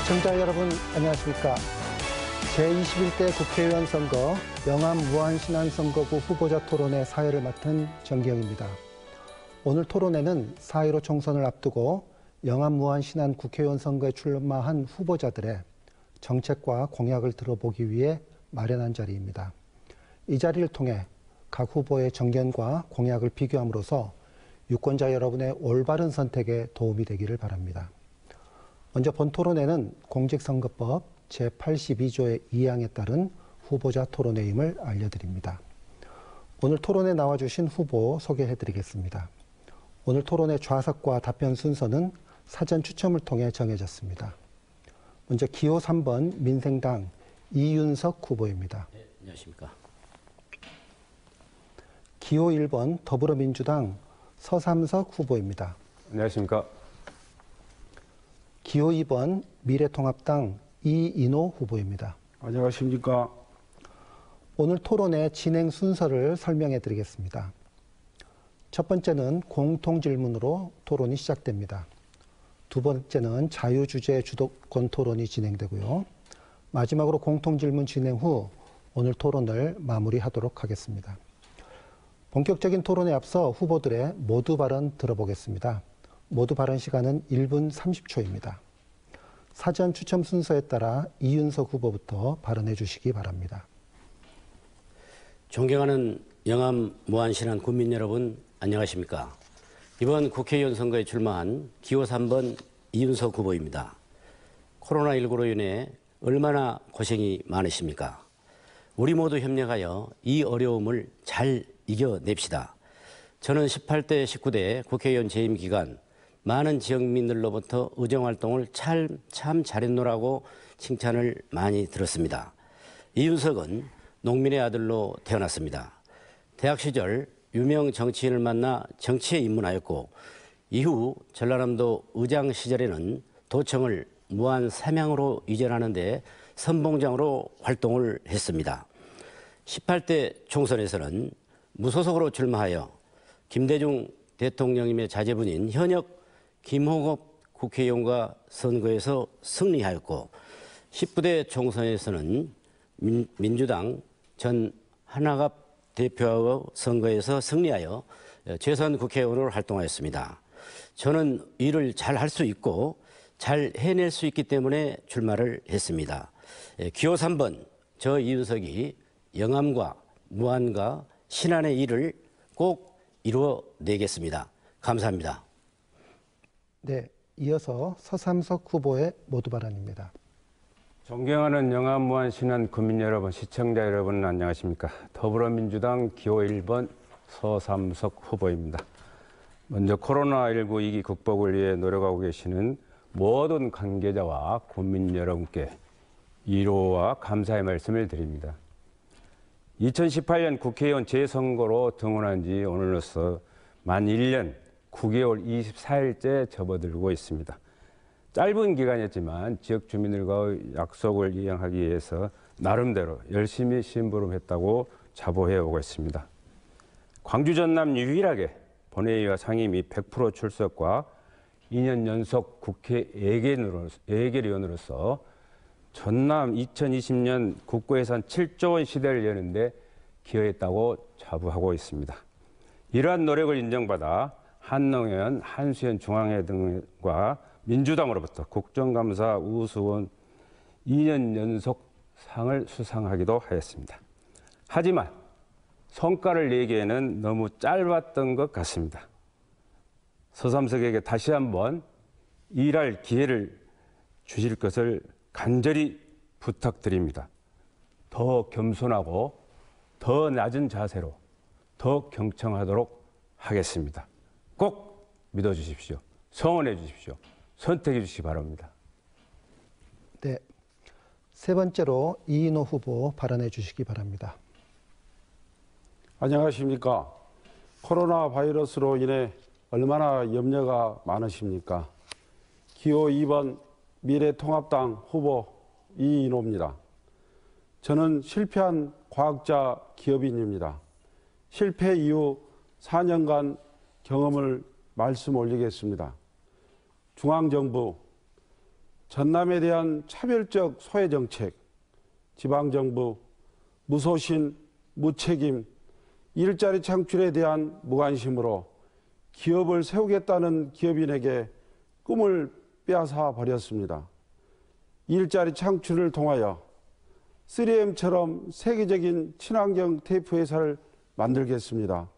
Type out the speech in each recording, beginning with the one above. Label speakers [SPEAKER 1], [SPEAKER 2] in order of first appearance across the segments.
[SPEAKER 1] 시청자 여러분 안녕하십니까. 제21대 국회의원 선거 영암 무안신안선거구 후보자 토론회 사회를 맡은 정기영입니다. 오늘 토론회는 4.15 총선을 앞두고 영암 무안신안 국회의원 선거에 출마한 후보자들의 정책과 공약을 들어보기 위해 마련한 자리입니다. 이 자리를 통해 각 후보의 정견과 공약을 비교함으로써 유권자 여러분의 올바른 선택에 도움이 되기를 바랍니다. 먼저 본 토론회는 공직선거법 제82조의 2항에 따른 후보자 토론회임을 알려드립니다. 오늘 토론에 나와주신 후보 소개해드리겠습니다. 오늘 토론회 좌석과 답변 순서는 사전 추첨을 통해 정해졌습니다. 먼저 기호 3번 민생당 이윤석 후보입니다.
[SPEAKER 2] 네, 안녕하십니까.
[SPEAKER 1] 기호 1번 더불어민주당 서삼석 후보입니다.
[SPEAKER 3] 안녕하십니까.
[SPEAKER 1] 기호 2번 미래통합당 이인호 후보입니다.
[SPEAKER 3] 안녕하십니까.
[SPEAKER 1] 오늘 토론의 진행 순서를 설명해 드리겠습니다. 첫 번째는 공통질문으로 토론이 시작됩니다. 두 번째는 자유주제 주도권 토론이 진행되고요. 마지막으로 공통질문 진행 후 오늘 토론을 마무리하도록 하겠습니다. 본격적인 토론에 앞서 후보들의 모두 발언 들어보겠습니다. 모두 발언 시간은 1분 30초입니다. 사전 추첨 순서에 따라 이윤석 후보부터 발언해 주시기 바랍니다.
[SPEAKER 2] 존경하는 영암 무안신안 국민 여러분 안녕하십니까. 이번 국회의원 선거에 출마한 기호 3번 이윤석 후보입니다. 코로나19로 인해 얼마나 고생이 많으십니까? 우리 모두 협력하여 이 어려움을 잘 이겨냅시다. 저는 18대, 19대 국회의원 재임 기간 많은 지역민들로부터 의정활동을 참 잘했노라고 칭찬을 많이 들었습니다. 이윤석은 농민의 아들로 태어났습니다. 대학 시절 유명 정치인을 만나 정치에 입문하였고 이후 전라남도 의장 시절에는 도청을 무안 삼양으로 이전하는 데 선봉장으로 활동을 했습니다. 18대 총선에서는 무소속으로 출마하여 김대중 대통령님의 자제분인 현역 김홍업 국회의원과 선거에서 승리하였고 19대 총선에서는 민주당 전 한화갑 대표하고 선거에서 승리하여 재선 국회의원으로 활동하였습니다. 저는 일을 잘 할 수 있고 잘 해낼 수 있기 때문에 출마를 했습니다. 기호 3번 저 이윤석이 영암과 무안과 신안의 일을 꼭 이루어내겠습니다. 감사합니다.
[SPEAKER 1] 네, 이어서 서삼석 후보의 모두 발언입니다.
[SPEAKER 3] 존경하는 영암 무안신안 국민 여러분, 시청자 여러분 안녕하십니까. 더불어민주당 기호 1번 서삼석 후보입니다. 먼저 코로나19 위기 극복을 위해 노력하고 계시는 모든 관계자와 국민 여러분께 위로와 감사의 말씀을 드립니다. 2018년 국회의원 재선거로 등원한 지 오늘로써 만 1년 9개월 24일째 접어들고 있습니다. 짧은 기간이었지만 지역 주민들과의 약속을 이행하기 위해서 나름대로 열심히 심부름했다고 자부해 오고 있습니다. 광주 전남 유일하게 본회의와 상임위 100% 출석과 2년 연속 국회 예결위원으로서 전남 2020년 국고예산 7조 원 시대를 여는데 기여했다고 자부하고 있습니다. 이러한 노력을 인정받아 한농현, 한수현 중앙회 등과 민주당으로부터 국정감사 우수원 2년 연속 상을 수상하기도 하였습니다. 하지만 성과를 내기에는 너무 짧았던 것 같습니다. 서삼석에게 다시 한번 일할 기회를 주실 것을 간절히 부탁드립니다. 더 겸손하고 더 낮은 자세로 더 경청하도록 하겠습니다. 꼭 믿어주십시오. 성원해 주십시오. 선택해 주시기 바랍니다.
[SPEAKER 1] 네, 세 번째로 이인호 후보 발언해 주시기 바랍니다.
[SPEAKER 4] 안녕하십니까. 코로나 바이러스로 인해 얼마나 염려가 많으십니까? 기호 2번 미래통합당 후보 이인호입니다. 저는 실패한 과학자 기업인입니다. 실패 이후 4년간 경험을 말씀 올리겠습니다. 중앙정부, 전남에 대한 차별적 소외 정책, 지방정부, 무소신, 무책임, 일자리 창출에 대한 무관심으로 기업을 세우겠다는 기업인에게 꿈을 빼앗아 버렸습니다. 일자리 창출을 통하여 3M처럼 세계적인 친환경 테이프 회사를 만들겠습니다.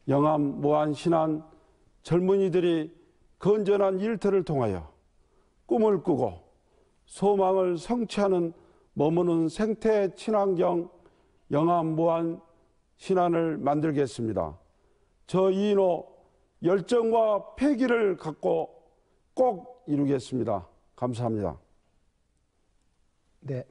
[SPEAKER 4] 영암, 무안, 신안 젊은이들이 건전한 일터를 통하여 꿈을 꾸고 소망을 성취하는 머무는 생태 친환경 영암, 무안, 신안을 만들겠습니다. 저 이인호 열정과 패기를 갖고 꼭 이루겠습니다. 감사합니다.
[SPEAKER 1] 네,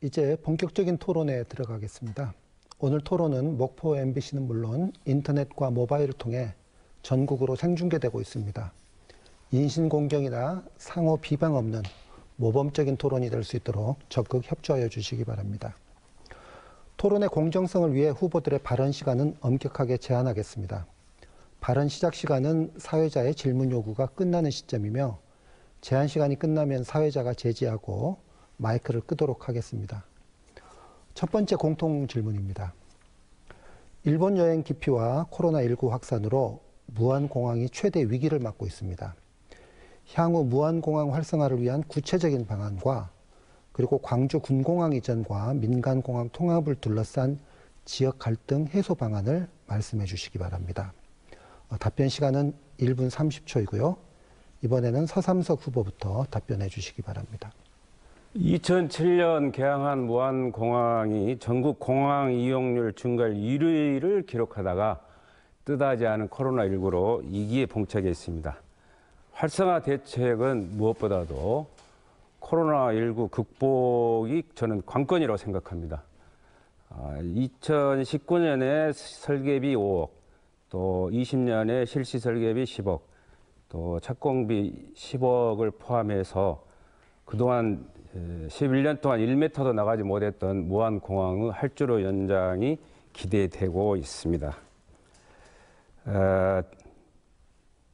[SPEAKER 1] 이제 본격적인 토론에 들어가겠습니다. 오늘 토론은 목포 MBC는 물론 인터넷과 모바일을 통해 전국으로 생중계되고 있습니다. 인신공격이나 상호 비방 없는 모범적인 토론이 될 수 있도록 적극 협조하여 주시기 바랍니다. 토론의 공정성을 위해 후보들의 발언 시간은 엄격하게 제한하겠습니다. 발언 시작 시간은 사회자의 질문 요구가 끝나는 시점이며 제한 시간이 끝나면 사회자가 제지하고 마이크를 끄도록 하겠습니다. 첫 번째 공통 질문입니다. 일본 여행 기피와 코로나19 확산으로 무안공항이 최대 위기를 맞고 있습니다. 향후 무안공항 활성화를 위한 구체적인 방안과 그리고 광주 군공항 이전과 민간공항 통합을 둘러싼 지역 갈등 해소 방안을 말씀해 주시기 바랍니다. 답변 시간은 1분 30초이고요. 이번에는 서삼석 후보부터 답변해 주시기 바랍니다.
[SPEAKER 3] 2007년 개항한 무안공항이 전국 공항 이용률 증가율 1위를 기록하다가 뜻하지 않은 코로나19로 2기에 봉착했습니다. 활성화 대책은 무엇보다도 코로나19 극복이 저는 관건이라고 생각합니다. 2019년에 설계비 5억, 또 20년에 실시 설계비 10억, 또 착공비 10억을 포함해서 그동안 11년 동안 1m도 나가지 못했던 무안공항의 활주로 연장이 기대되고 있습니다.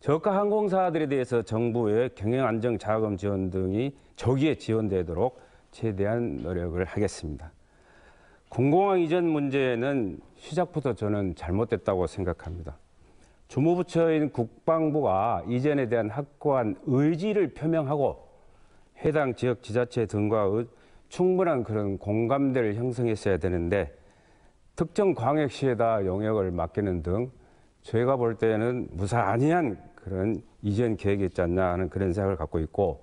[SPEAKER 3] 저가 항공사들에 대해서 정부의 경영안정자금 지원 등이 조기에 지원되도록 최대한 노력을 하겠습니다. 군공항 이전 문제는 시작부터 저는 잘못됐다고 생각합니다. 주무부처인 국방부가 이전에 대한 확고한 의지를 표명하고 해당 지역 지자체 등과의 충분한 그런 공감대를 형성했어야 되는데 특정 광역시에다 영역을 맡기는 등 저희가 볼 때는 무사안이한 그런 이전 계획이 있지 않나 하는 그런 생각을 갖고 있고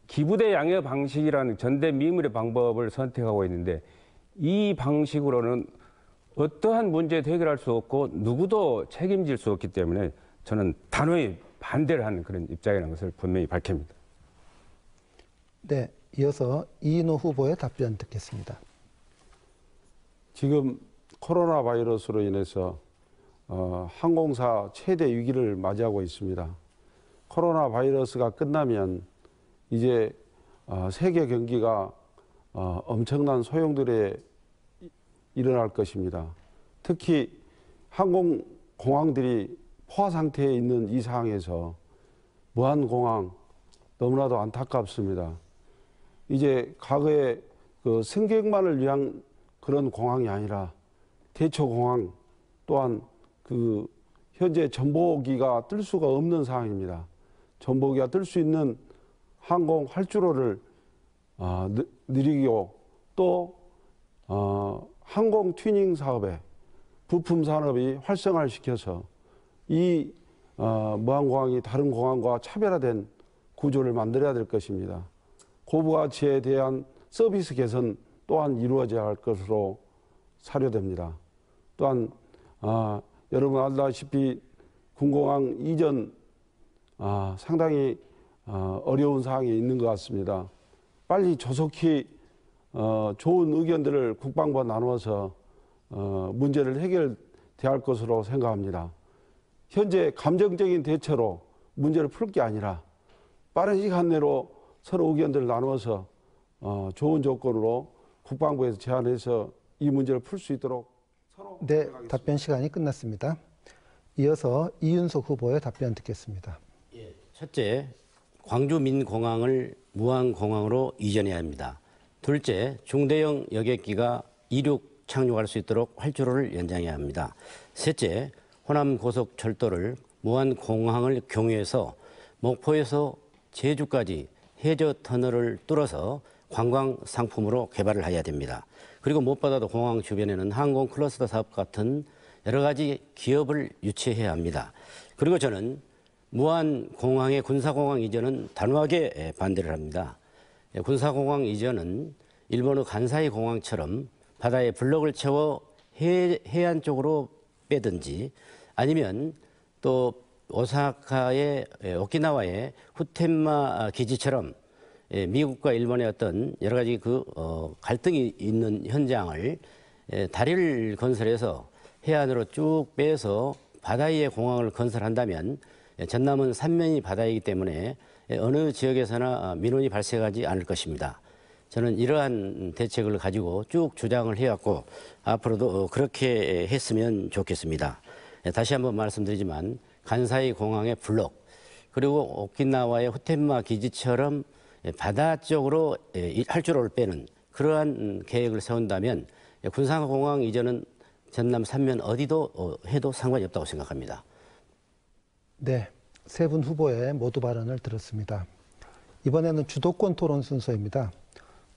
[SPEAKER 3] 기부대 양해 방식이라는 전대미문의 방법을 선택하고 있는데 이 방식으로는 어떠한 문제도 해결할 수 없고 누구도 책임질 수 없기 때문에 저는 단호히 반대를 하는 그런 입장이라는 것을 분명히 밝힙니다.
[SPEAKER 1] 네, 이어서 이인호 후보의 답변 듣겠습니다.
[SPEAKER 4] 지금 코로나 바이러스로 인해서 항공사 최대 위기를 맞이하고 있습니다. 코로나 바이러스가 끝나면 이제 세계 경기가 엄청난 소용돌이에 일어날 것입니다. 특히 항공공항들이 포화 상태에 있는 이 상황에서 무안공항 너무나도 안타깝습니다. 이제 과거에 그 승객만을 위한 그런 공항이 아니라 대처공항 또한 그 현재 전보기가 뜰 수가 없는 상황입니다. 전보기가 뜰 수 있는 항공 활주로를 늘리고 또 항공 튜닝 사업에 부품 산업이 활성화를 시켜서 이 무안공항이 다른 공항과 차별화된 구조를 만들어야 될 것입니다. 고부가치에 대한 서비스 개선 또한 이루어져야 할 것으로 사료됩니다. 또한 여러분 알다시피 군공항 이전 상당히 어려운 상황이 있는 것 같습니다. 빨리 조속히 좋은 의견들을 국방부와 나누어서 문제를 해결돼야 할 것으로 생각합니다. 현재 감정적인 대처로 문제를 풀 게 아니라 빠른 시간 내로 서로 의견들을 나누어서 좋은 조건으로 국방부에서 제안해서 이 문제를 풀 수 있도록 서로
[SPEAKER 1] 네,
[SPEAKER 4] 노력하겠습니다.
[SPEAKER 1] 답변 시간이 끝났습니다. 이어서 이윤석 후보의 답변 듣겠습니다.
[SPEAKER 2] 첫째, 광주 민공항을 무안공항으로 이전해야 합니다. 둘째, 중대형 여객기가 이륙 착륙할 수 있도록 활주로를 연장해야 합니다. 셋째, 호남 고속철도를 무안공항을 경유해서 목포에서 제주까지 해저 터널을 뚫어서 관광 상품으로 개발을 해야 됩니다. 그리고 무엇보다도 공항 주변에는 항공 클러스터 사업 같은 여러 가지 기업을 유치해야 합니다. 그리고 저는 무안공항의 군사공항 이전은 단호하게 반대를 합니다. 군사공항 이전은 일본의 간사이 공항처럼 바다에 블럭을 채워 해안 쪽으로 빼든지 아니면 또 오사카의 오키나와의 후텐마 기지처럼 미국과 일본의 어떤 여러 가지 갈등이 있는 현장을 다리를 건설해서 해안으로 쭉 빼서 바다 위에 공항을 건설한다면 전남은 삼면이 바다이기 때문에 어느 지역에서나 민원이 발생하지 않을 것입니다. 저는 이러한 대책을 가지고 쭉 주장을 해왔고 앞으로도 그렇게 했으면 좋겠습니다. 다시 한번 말씀드리지만 간사이 공항의 블록 그리고 오키나와의 후텐마 기지처럼 바다 쪽으로 활주로를 빼는 그러한 계획을 세운다면 군사공항 이전은 전남 삼면 어디도 해도 상관이 없다고 생각합니다.
[SPEAKER 1] 네, 세 분 후보의 모두 발언을 들었습니다. 이번에는 주도권 토론 순서입니다.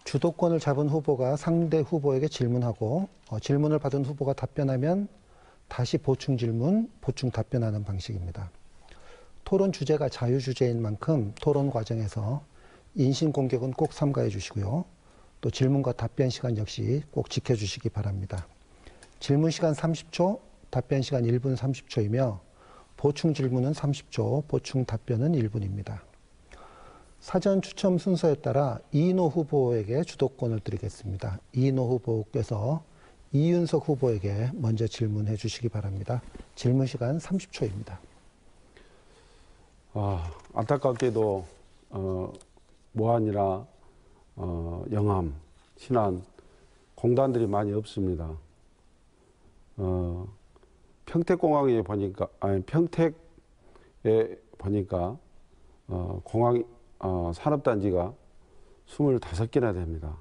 [SPEAKER 1] 주도권을 잡은 후보가 상대 후보에게 질문하고 질문을 받은 후보가 답변하면 다시 보충 질문, 보충 답변하는 방식입니다. 토론 주제가 자유주제인 만큼 토론 과정에서 인신공격은 꼭 삼가해 주시고요. 또 질문과 답변 시간 역시 꼭 지켜주시기 바랍니다. 질문 시간 30초, 답변 시간 1분 30초이며 보충 질문은 30초, 보충 답변은 1분입니다. 사전 추첨 순서에 따라 이인호 후보에게 주도권을 드리겠습니다. 이인호 후보께서 이윤석 후보에게 먼저 질문해 주시기 바랍니다. 질문 시간 30초입니다.
[SPEAKER 4] 안타깝게도 모안이나 영암, 신안 공단들이 많이 없습니다. 평택공항에 보니까 평택에 보니까 공항 산업단지가 25개나 됩니다.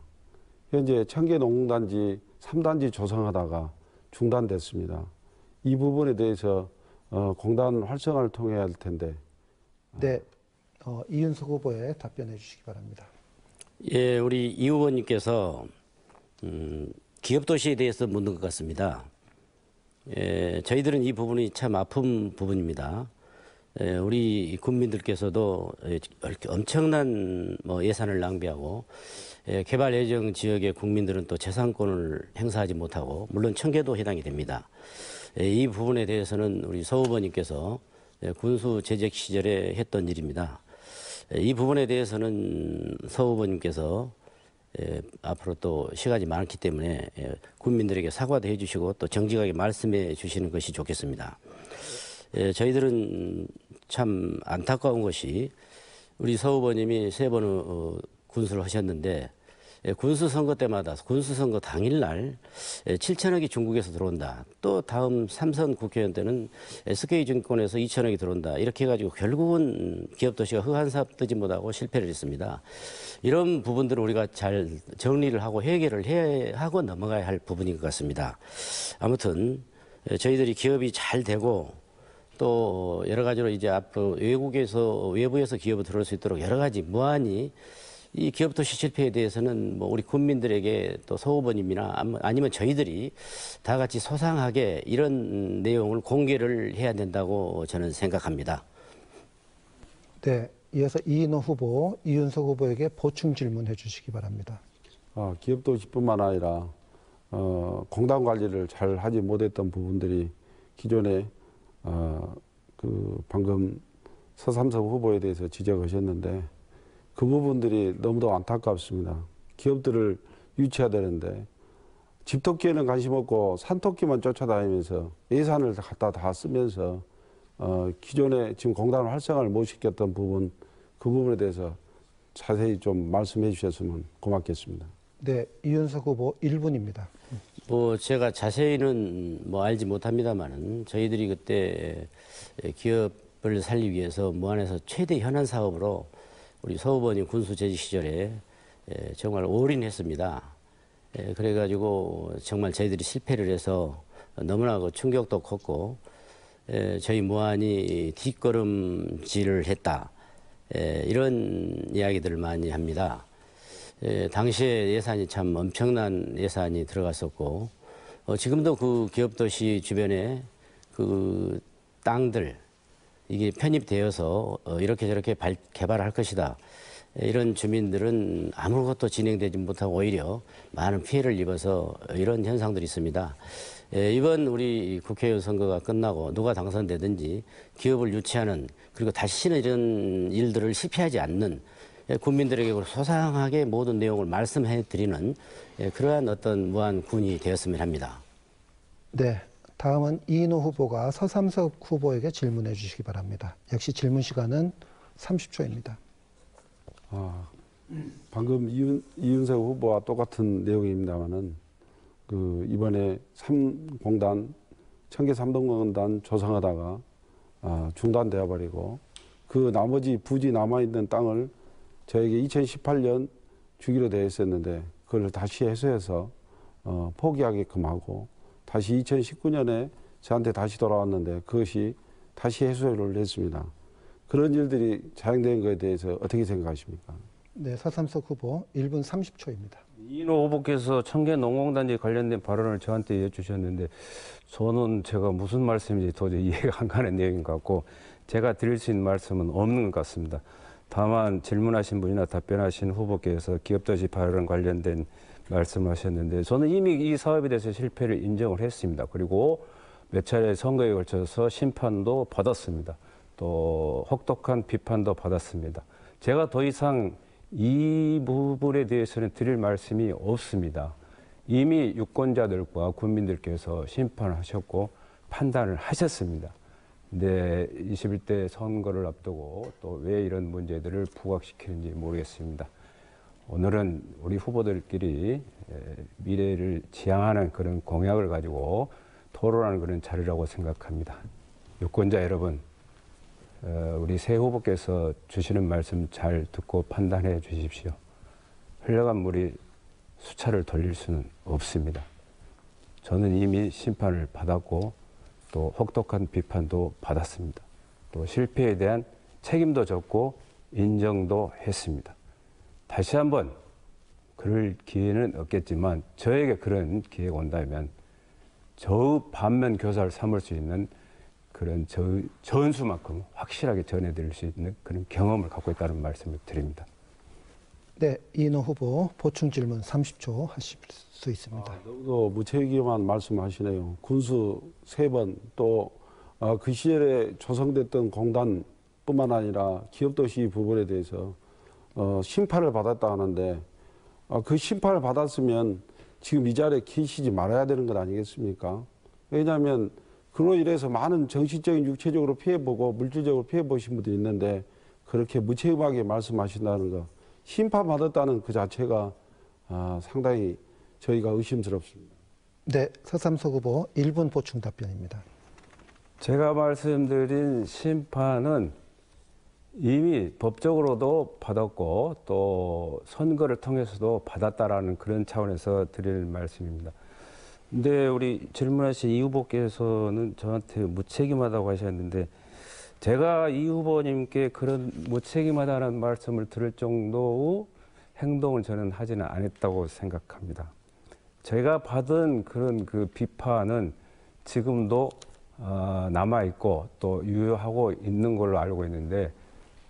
[SPEAKER 4] 현재 청계농단지 3단지 조성하다가 중단됐습니다. 이 부분에 대해서 공단 활성화를 통해야 할 텐데.
[SPEAKER 1] 네, 이윤석 후보에 답변해 주시기 바랍니다.
[SPEAKER 2] 예, 우리 이 후보님께서 기업도시에 대해서 묻는 것 같습니다. 저희들은 이 부분이 참 아픈 부분입니다. 우리 국민들께서도 엄청난 예산을 낭비하고 개발 예정 지역의 국민들은 또 재산권을 행사하지 못하고 물론 청계도 해당이 됩니다. 이 부분에 대해서는 우리 서 후보님께서 군수 재직 시절에 했던 일입니다. 이 부분에 대해서는 서 후보님께서 앞으로 또 시간이 많기 때문에 국민들에게 사과도 해주시고 또 정직하게 말씀해 주시는 것이 좋겠습니다. 저희들은 참 안타까운 것이 우리 서 후보님이 세 번의 군수를 하셨는데 군수 선거 때마다 군수 선거 당일날 7천억이 중국에서 들어온다. 또 다음 삼선 국회의원 때는 SK증권에서 2천억이 들어온다. 이렇게 해가지고 결국은 기업도시가 흑한삽 뜨지 못하고 실패를 했습니다. 이런 부분들을 우리가 잘 정리를 하고 해결을 하고 넘어가야 할 부분인 것 같습니다. 아무튼 저희들이 기업이 잘 되고 또 여러 가지로 이제 앞으로 외부에서 기업이 들어올 수 있도록 여러 가지 무한히 이 기업도시 실패에 대해서는 우리 국민들에게 또 서 후보님이나 아니면 저희들이 다 같이 소상하게 이런 내용을 공개를 해야 된다고 저는 생각합니다.
[SPEAKER 1] 네, 이어서 이인호 후보, 이윤석 후보에게 보충 질문해 주시기 바랍니다.
[SPEAKER 4] 기업도시뿐만 아니라 공단 관리를 잘 하지 못했던 부분들이 기존에 방금 서삼석 후보에 대해서 지적하셨는데 그 부분들이 너무도 안타깝습니다. 기업들을 유치해야 되는데 집토끼에는 관심 없고 산토끼만 쫓아다니면서 예산을 갖다 다 쓰면서 기존에 지금 공단을 활성화를 못 시켰던 부분 그 부분에 대해서 자세히 좀 말씀해 주셨으면 고맙겠습니다.
[SPEAKER 1] 네, 이윤석 후보 1분입니다.
[SPEAKER 2] 제가 자세히는 알지 못합니다만은 저희들이 그때 기업을 살리기 위해서 무안에서 최대 현안 사업으로 우리 서 후보님 군수 재직 시절에 정말 올인했습니다. 그래가지고 정말 저희들이 실패를 해서 너무나 그 충격도 컸고 저희 무한이 뒷걸음질을 했다. 이런 이야기들을 많이 합니다. 당시에 예산이 참 엄청난 예산이 들어갔었고 지금도 그 기업도시 주변에 그 땅들 이게 편입되어서 이렇게 저렇게 개발할 것이다. 이런 주민들은 아무것도 진행되지 못하고 오히려 많은 피해를 입어서 이런 현상들이 있습니다. 이번 우리 국회의원 선거가 끝나고 누가 당선되든지 기업을 유치하는 그리고 다시는 이런 일들을 실패하지 않는 국민들에게 소상하게 모든 내용을 말씀해 드리는 그러한 어떤 무한군이 되었으면 합니다.
[SPEAKER 1] 네, 다음은 이인호 후보가 서삼석 후보에게 질문해 주시기 바랍니다. 역시 질문 시간은 30초입니다.
[SPEAKER 4] 방금 이윤석 후보와 똑같은 내용입니다만은 이번에 청계 3동공단 조성하다가 중단되어 버리고 그 나머지 부지 남아있는 땅을 저에게 2018년 주기로 되어 있었는데 그걸 다시 해소해서 포기하게끔 하고 다시 2019년에 저한테 다시 돌아왔는데 그것이 다시 해소를 했습니다. 그런 일들이 자행된 것에 대해서 어떻게 생각하십니까?
[SPEAKER 1] 네, 서삼석 후보 1분 30초입니다.
[SPEAKER 3] 이인호 후보께서 청계 농공단지 관련된 발언을 저한테 해주셨는데 저는 제가 무슨 말씀인지 도저히 이해가 안 가는 내용인 것 같고 제가 드릴 수 있는 말씀은 없는 것 같습니다. 다만 질문하신 분이나 답변하신 후보께서 기업도시 발언 관련된 말씀하셨는데 저는 이미 이 사업에 대해서 실패를 인정을 했습니다. 그리고 몇 차례 선거에 걸쳐서 심판도 받았습니다. 또 혹독한 비판도 받았습니다. 제가 더 이상 이 부분에 대해서는 드릴 말씀이 없습니다. 이미 유권자들과 국민들께서 심판하셨고 판단을 하셨습니다. 근데 21대 선거를 앞두고 또 왜 이런 문제들을 부각시키는지 모르겠습니다. 오늘은 우리 후보들끼리 미래를 지향하는 그런 공약을 가지고 토론하는 그런 자리라고 생각합니다. 유권자 여러분, 우리 새 후보께서 주시는 말씀 잘 듣고 판단해 주십시오. 흘러간 물이 수차를 돌릴 수는 없습니다. 저는 이미 심판을 받았고 또 혹독한 비판도 받았습니다. 또 실패에 대한 책임도 졌고 인정도 했습니다. 다시 한번 그럴 기회는 없겠지만 저에게 그런 기회가 온다면 저의 반면 교사를 삼을 수 있는 그런 전수만큼 확실하게 전해드릴 수 있는 그런 경험을 갖고 있다는 말씀을 드립니다.
[SPEAKER 1] 네, 이인호 후보 보충 질문 30초 하실 수 있습니다.
[SPEAKER 4] 너무도 무책임한 말씀하시네요. 군수 3번 또 그 시절에 조성됐던 공단뿐만 아니라 기업도시 부분에 대해서 심판을 받았다 하는데 그 심판을 받았으면 지금 이 자리에 계시지 말아야 되는 것 아니겠습니까? 왜냐하면 그로 인해서 많은 정신적인 육체적으로 피해보고 물질적으로 피해보신 분들이 있는데 그렇게 무책임하게 말씀하신다는 거 심판받았다는 그 자체가 상당히 저희가 의심스럽습니다.
[SPEAKER 1] 네, 서삼석 후보 1분 보충 답변입니다.
[SPEAKER 3] 제가 말씀드린 심판은 이미 법적으로도 받았고 또 선거를 통해서도 받았다라는 그런 차원에서 드릴 말씀입니다. 근데 우리 질문하신 이 후보께서는 저한테 무책임하다고 하셨는데 제가 이 후보님께 그런 무책임하다는 말씀을 들을 정도의 행동을 저는 하지는 않았다고 생각합니다. 제가 받은 그런 그 비판은 지금도 남아있고 또 유효하고 있는 걸로 알고 있는데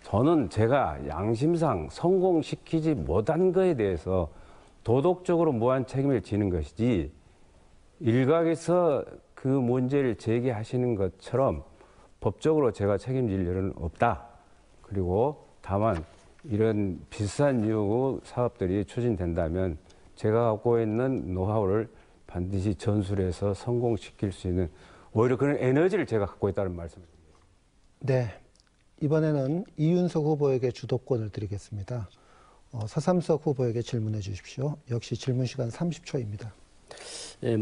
[SPEAKER 3] 저는 제가 양심상 성공시키지 못한 것에 대해서 도덕적으로 무한 책임을 지는 것이지 일각에서 그 문제를 제기하시는 것처럼 법적으로 제가 책임질 일은 없다. 그리고 다만 이런 비슷한 유의 사업들이 추진된다면 제가 갖고 있는 노하우를 반드시 전술해서 성공시킬 수 있는 오히려 그런 에너지를 제가 갖고 있다는 말씀입니다.
[SPEAKER 1] 네, 이번에는 이윤석 후보에게 주도권을 드리겠습니다. 서삼석 후보에게 질문해 주십시오. 역시 질문 시간 30초입니다.
[SPEAKER 2] 네,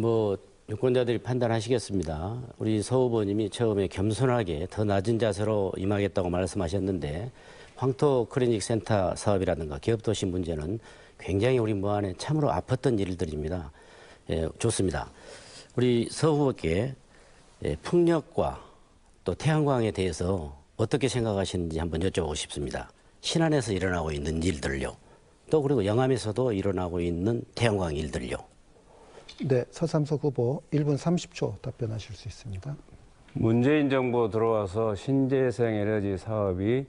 [SPEAKER 2] 유권자들이 판단하시겠습니다. 우리 서 후보님이 처음에 겸손하게 더 낮은 자세로 임하겠다고 말씀하셨는데 황토 클리닉 센터 사업이라든가 기업도시 문제는 굉장히 우리 무안에 참으로 아팠던 일들입니다. 예, 좋습니다. 우리 서 후보께 풍력과 또 태양광에 대해서 어떻게 생각하시는지 한번 여쭤보고 싶습니다. 신안에서 일어나고 있는 일들요. 또 그리고 영암에서도 일어나고 있는 태양광 일들요.
[SPEAKER 1] 네, 서삼석 후보 1분 30초 답변하실 수 있습니다.
[SPEAKER 3] 문재인 정부 들어와서 신재생 에너지 사업이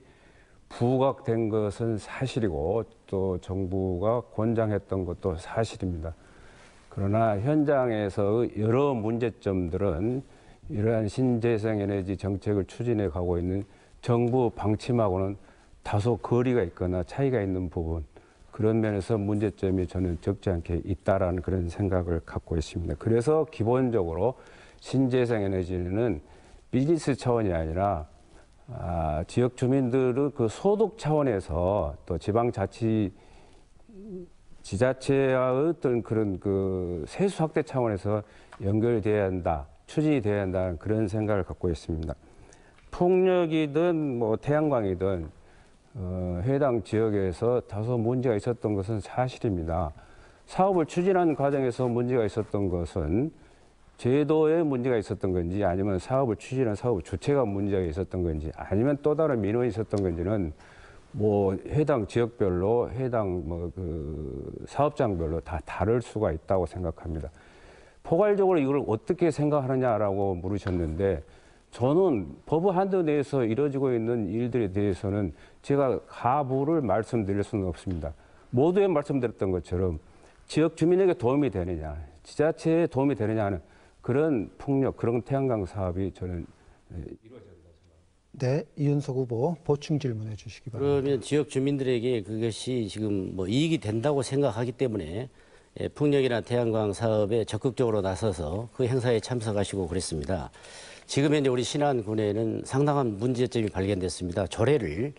[SPEAKER 3] 부각된 것은 사실이고 또 정부가 권장했던 것도 사실입니다. 그러나 현장에서 여러 문제점들은 이러한 신재생 에너지 정책을 추진해 가고 있는 정부 방침하고는 다소 거리가 있거나 차이가 있는 부분, 그런 면에서 문제점이 저는 적지 않게 있다라는 그런 생각을 갖고 있습니다. 그래서 기본적으로 신재생 에너지는 비즈니스 차원이 아니라 지역 주민들의 그 소득 차원에서 또 지자체와의 어떤 그런 그 세수 확대 차원에서 연결돼야 한다, 추진이 돼야 한다는 그런 생각을 갖고 있습니다. 풍력이든 뭐 태양광이든 해당 지역에서 다소 문제가 있었던 것은 사실입니다. 사업을 추진하는 과정에서 문제가 있었던 것은 제도에 문제가 있었던 건지 아니면 사업을 추진한 사업 주체가 문제가 있었던 건지 아니면 또 다른 민원이 있었던 건지는 뭐 해당 지역별로 해당 뭐 그 사업장별로 다 다를 수가 있다고 생각합니다. 포괄적으로 이걸 어떻게 생각하느냐라고 물으셨는데 저는 법 한도 내에서 이루어지고 있는 일들에 대해서는 제가 가부를 말씀드릴 수는 없습니다. 모두에 말씀드렸던 것처럼 지역 주민에게 도움이 되느냐, 지자체에 도움이 되느냐 하는 그런 풍력, 그런 태양광 사업이 저는 이루어져야 된다고 생각합니다.
[SPEAKER 1] 네, 이윤석 후보 보충 질문해 주시기 바랍니다.
[SPEAKER 2] 그러면 지역 주민들에게 그것이 지금 뭐 이익이 된다고 생각하기 때문에 풍력이나 태양광 사업에 적극적으로 나서서 그 행사에 참석하시고 그랬습니다. 지금 현재 우리 신안군에는 상당한 문제점이 발견됐습니다. 조례를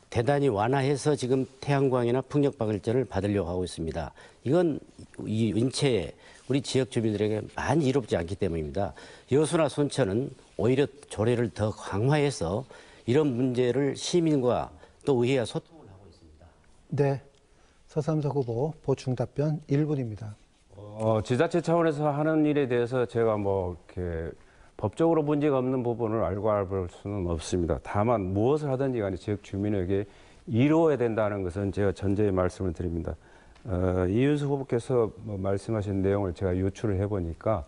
[SPEAKER 2] 대단히 완화해서 지금 태양광이나 풍력 발전을 받으려고 하고 있습니다. 이건 이 인체에 우리 지역 주민들에게 많이 이롭지 않기 때문입니다. 여수나 순천은 오히려 조례를 더 강화해서 이런 문제를 시민과 또 의회와 소통을 하고 있습니다.
[SPEAKER 1] 네, 서삼석 후보 보충 답변 1분입니다.
[SPEAKER 3] 지자체 차원에서 하는 일에 대해서 제가 뭐 이렇게 법적으로 문제가 없는 부분을 알고 수는 없습니다. 다만 무엇을 하든지 간에 지역 주민에게 이루어야 된다는 것은 제가 전제의 말씀을 드립니다. 이윤수 후보께서 뭐 말씀하신 내용을 제가 유출을 해보니까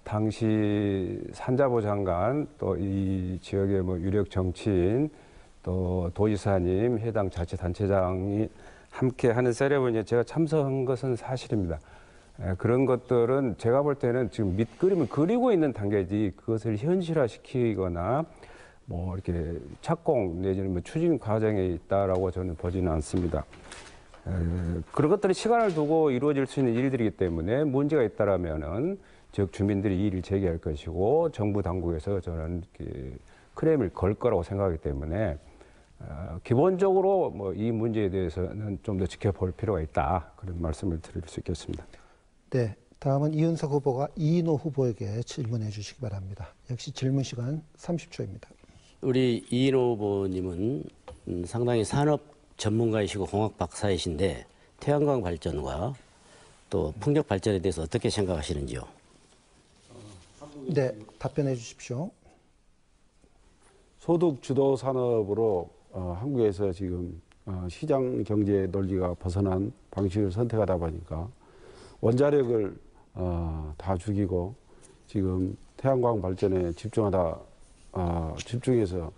[SPEAKER 3] 당시 산자부 장관 또 이 지역의 뭐 유력 정치인 또 도지사님 해당 자치단체장이 함께 하는 세레머니에 제가 참석한 것은 사실입니다. 그런 것들은 제가 볼 때는 지금 밑그림을 그리고 있는 단계지 그것을 현실화시키거나 뭐 이렇게 착공 내지는 뭐 추진 과정에 있다라고 저는 보지는 않습니다. 그런 것들이 시간을 두고 이루어질 수 있는 일들이기 때문에 문제가 있다라면은 지역 주민들이 이의를 제기할 것이고 정부 당국에서 저는 크레임을 걸 거라고 생각하기 때문에 기본적으로 뭐 이 문제에 대해서는 좀 더 지켜볼 필요가 있다 그런 말씀을 드릴 수 있겠습니다.
[SPEAKER 1] 네, 다음은 이윤석 후보가 이인호 후보에게 질문해 주시기 바랍니다. 역시 질문 시간 30초입니다.
[SPEAKER 2] 우리 이인호 후보님은 상당히 산업 전문가이시고 공학 박사이신데 태양광 발전과 또 풍력 발전에 대해서 어떻게 생각하시는지요?
[SPEAKER 1] 네, 답변해 주십시오.
[SPEAKER 4] 소득 주도 산업으로 한국에서 지금 시장 경제 논리가 벗어난 방식을 선택하다 보니까 원자력을 다 죽이고 지금 태양광 발전에 집중해서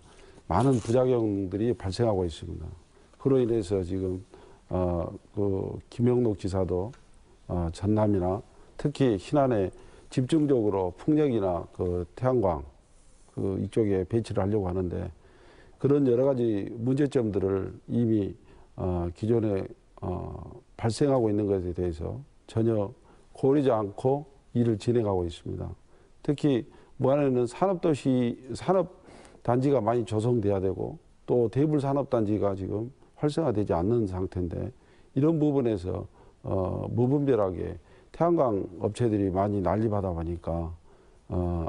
[SPEAKER 4] 많은 부작용들이 발생하고 있습니다. 그로 인해서 지금 그 김영록 지사도 전남이나 특히 신안에 집중적으로 풍력이나 그 태양광 그 이쪽에 배치를 하려고 하는데 그런 여러 가지 문제점들을 이미 기존에 발생하고 있는 것에 대해서 전혀 고리지 않고 일을 진행하고 있습니다. 특히 무안에는 산업단지가 많이 조성돼야 되고 또 대불 산업단지가 지금 활성화되지 않는 상태인데 이런 부분에서 무분별하게 태양광 업체들이 많이 난립하다 보니까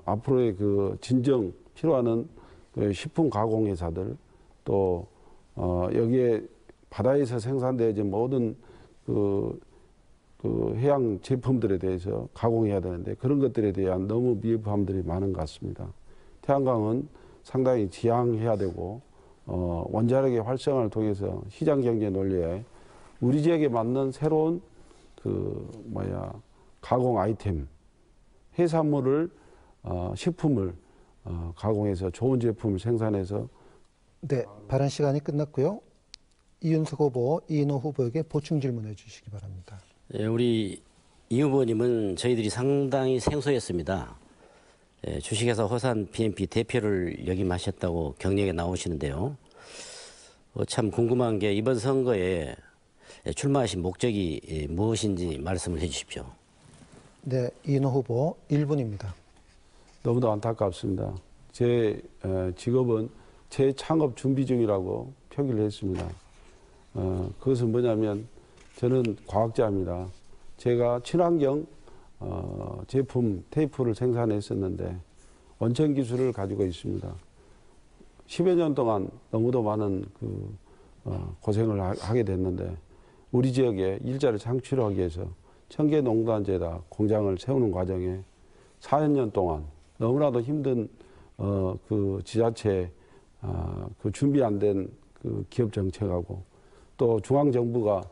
[SPEAKER 4] 앞으로의 그 진정 필요한 그 식품 가공 회사들 또 여기에 바다에서 생산되어진 모든 그 해양 제품들에 대해서 가공해야 되는데 그런 것들에 대한 너무 미흡함들이 많은 것 같습니다. 태양광은 상당히 지양해야 되고 원자력의 활성화를 통해서 시장 경제 논리에 우리 지역에 맞는 새로운 가공 아이템, 해산물을 식품을 가공해서 좋은 제품을 생산해서
[SPEAKER 1] 네, 발언 시간이 끝났고요. 이윤석 후보, 이인호 후보에게 보충 질문해 주시기 바랍니다.
[SPEAKER 2] 예, 우리 이 후보님은 저희들이 상당히 생소했습니다. 예, 주식회사 호산 BNP 대표를 역임하셨다고 경력에 나오시는데요. 참 궁금한 게 이번 선거에 출마하신 목적이 무엇인지 말씀을 해 주십시오.
[SPEAKER 1] 네, 이인호 후보 1분입니다.
[SPEAKER 4] 너무도 안타깝습니다. 제 직업은 재창업 준비 중이라고 표기를 했습니다. 그것은 뭐냐면 저는 과학자입니다. 제가 친환경 제품 테이프를 생산했었는데 원천 기술을 가지고 있습니다. 10여 년 동안 너무도 많은 고생을 하게 됐는데 우리 지역에 일자리를 창출하기 위해서 청계농단지에다 공장을 세우는 과정에 4년 동안 너무나도 힘든 그 지자체 그 준비 안 된 그 기업 정책하고 또 중앙 정부가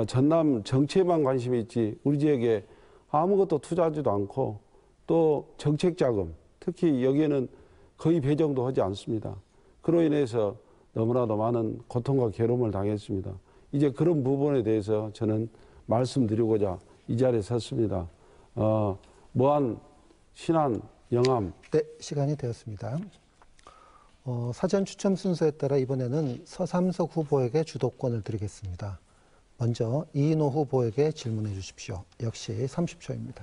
[SPEAKER 4] 전남 정치에만 관심이 있지 우리 지역에 아무것도 투자하지도 않고 또 정책 자금 특히 여기에는 거의 배정도 하지 않습니다. 그로 인해서 너무나도 많은 고통과 괴로움을 당했습니다. 이제 그런 부분에 대해서 저는 말씀드리고자 이 자리에 섰습니다. 무안, 신안, 영암.
[SPEAKER 1] 네, 시간이 되었습니다. 사전 추첨 순서에 따라 이번에는 서삼석 후보에게 주도권을 드리겠습니다. 먼저 이인호 후보에게 질문해 주십시오. 역시 30초입니다.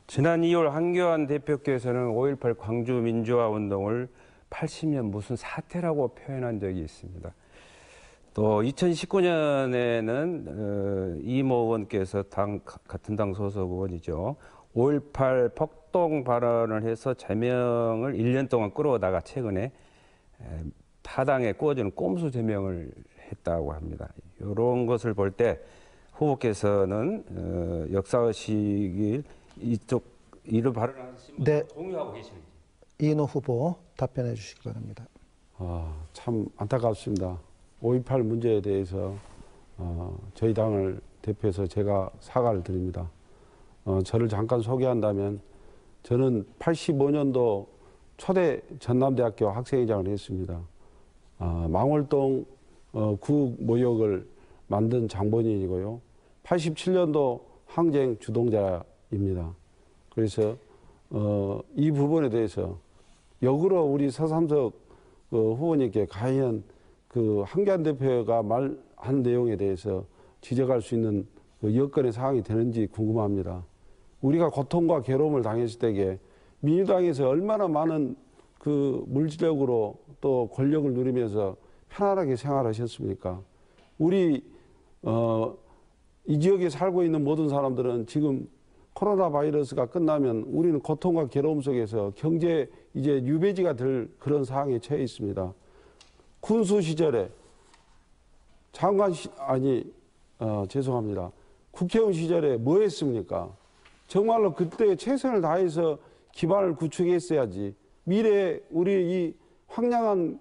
[SPEAKER 3] 지난 2월 한교안 대표께서는 5.18 광주 민주화 운동을 80년 무슨 사태라고 표현한 적이 있습니다. 또 2019년에는 이모 의원께서 같은 당 소속 의원이죠. 5.18 폭동 발언을 해서 제명을 1년 동안 끌어오다가 최근에 타당에 꾸어주는 꼼수 제명을 했다고 합니다. 이런 것을 볼 때 후보께서는 역사의식을 이쪽 이를 발언하신 분
[SPEAKER 1] 네.
[SPEAKER 3] 동의하고 계시는지.
[SPEAKER 1] 이인호 후보 답변해 주시기 바랍니다.
[SPEAKER 4] 참 안타깝습니다. 5.18 문제에 대해서 저희 당을 대표해서 제가 사과를 드립니다. 저를 잠깐 소개한다면 저는 85년도 초대 전남대학교 학생회장을 했습니다. 망월동 구 모욕을 만든 장본인이고요. 87년도 항쟁 주동자입니다. 그래서 이 부분에 대해서 역으로 우리 서삼석 후보님께 과연 그 한교안 대표가 말한 내용에 대해서 지적할 수 있는 그 여건의 사항이 되는지 궁금합니다. 우리가 고통과 괴로움을 당했을 때에 민주당에서 얼마나 많은 그 물질적으로 또 권력을 누리면서 편안하게 생활하셨습니까? 우리 이 지역에 살고 있는 모든 사람들은 지금 코로나 바이러스가 끝나면 우리는 고통과 괴로움 속에서 경제 이제 유배지가 될 그런 상황에 처해 있습니다. 군수 시절에 죄송합니다. 국회의원 시절에 뭐 했습니까? 정말로 그때 최선을 다해서 기반을 구축했어야지. 미래에 우리 이 황량한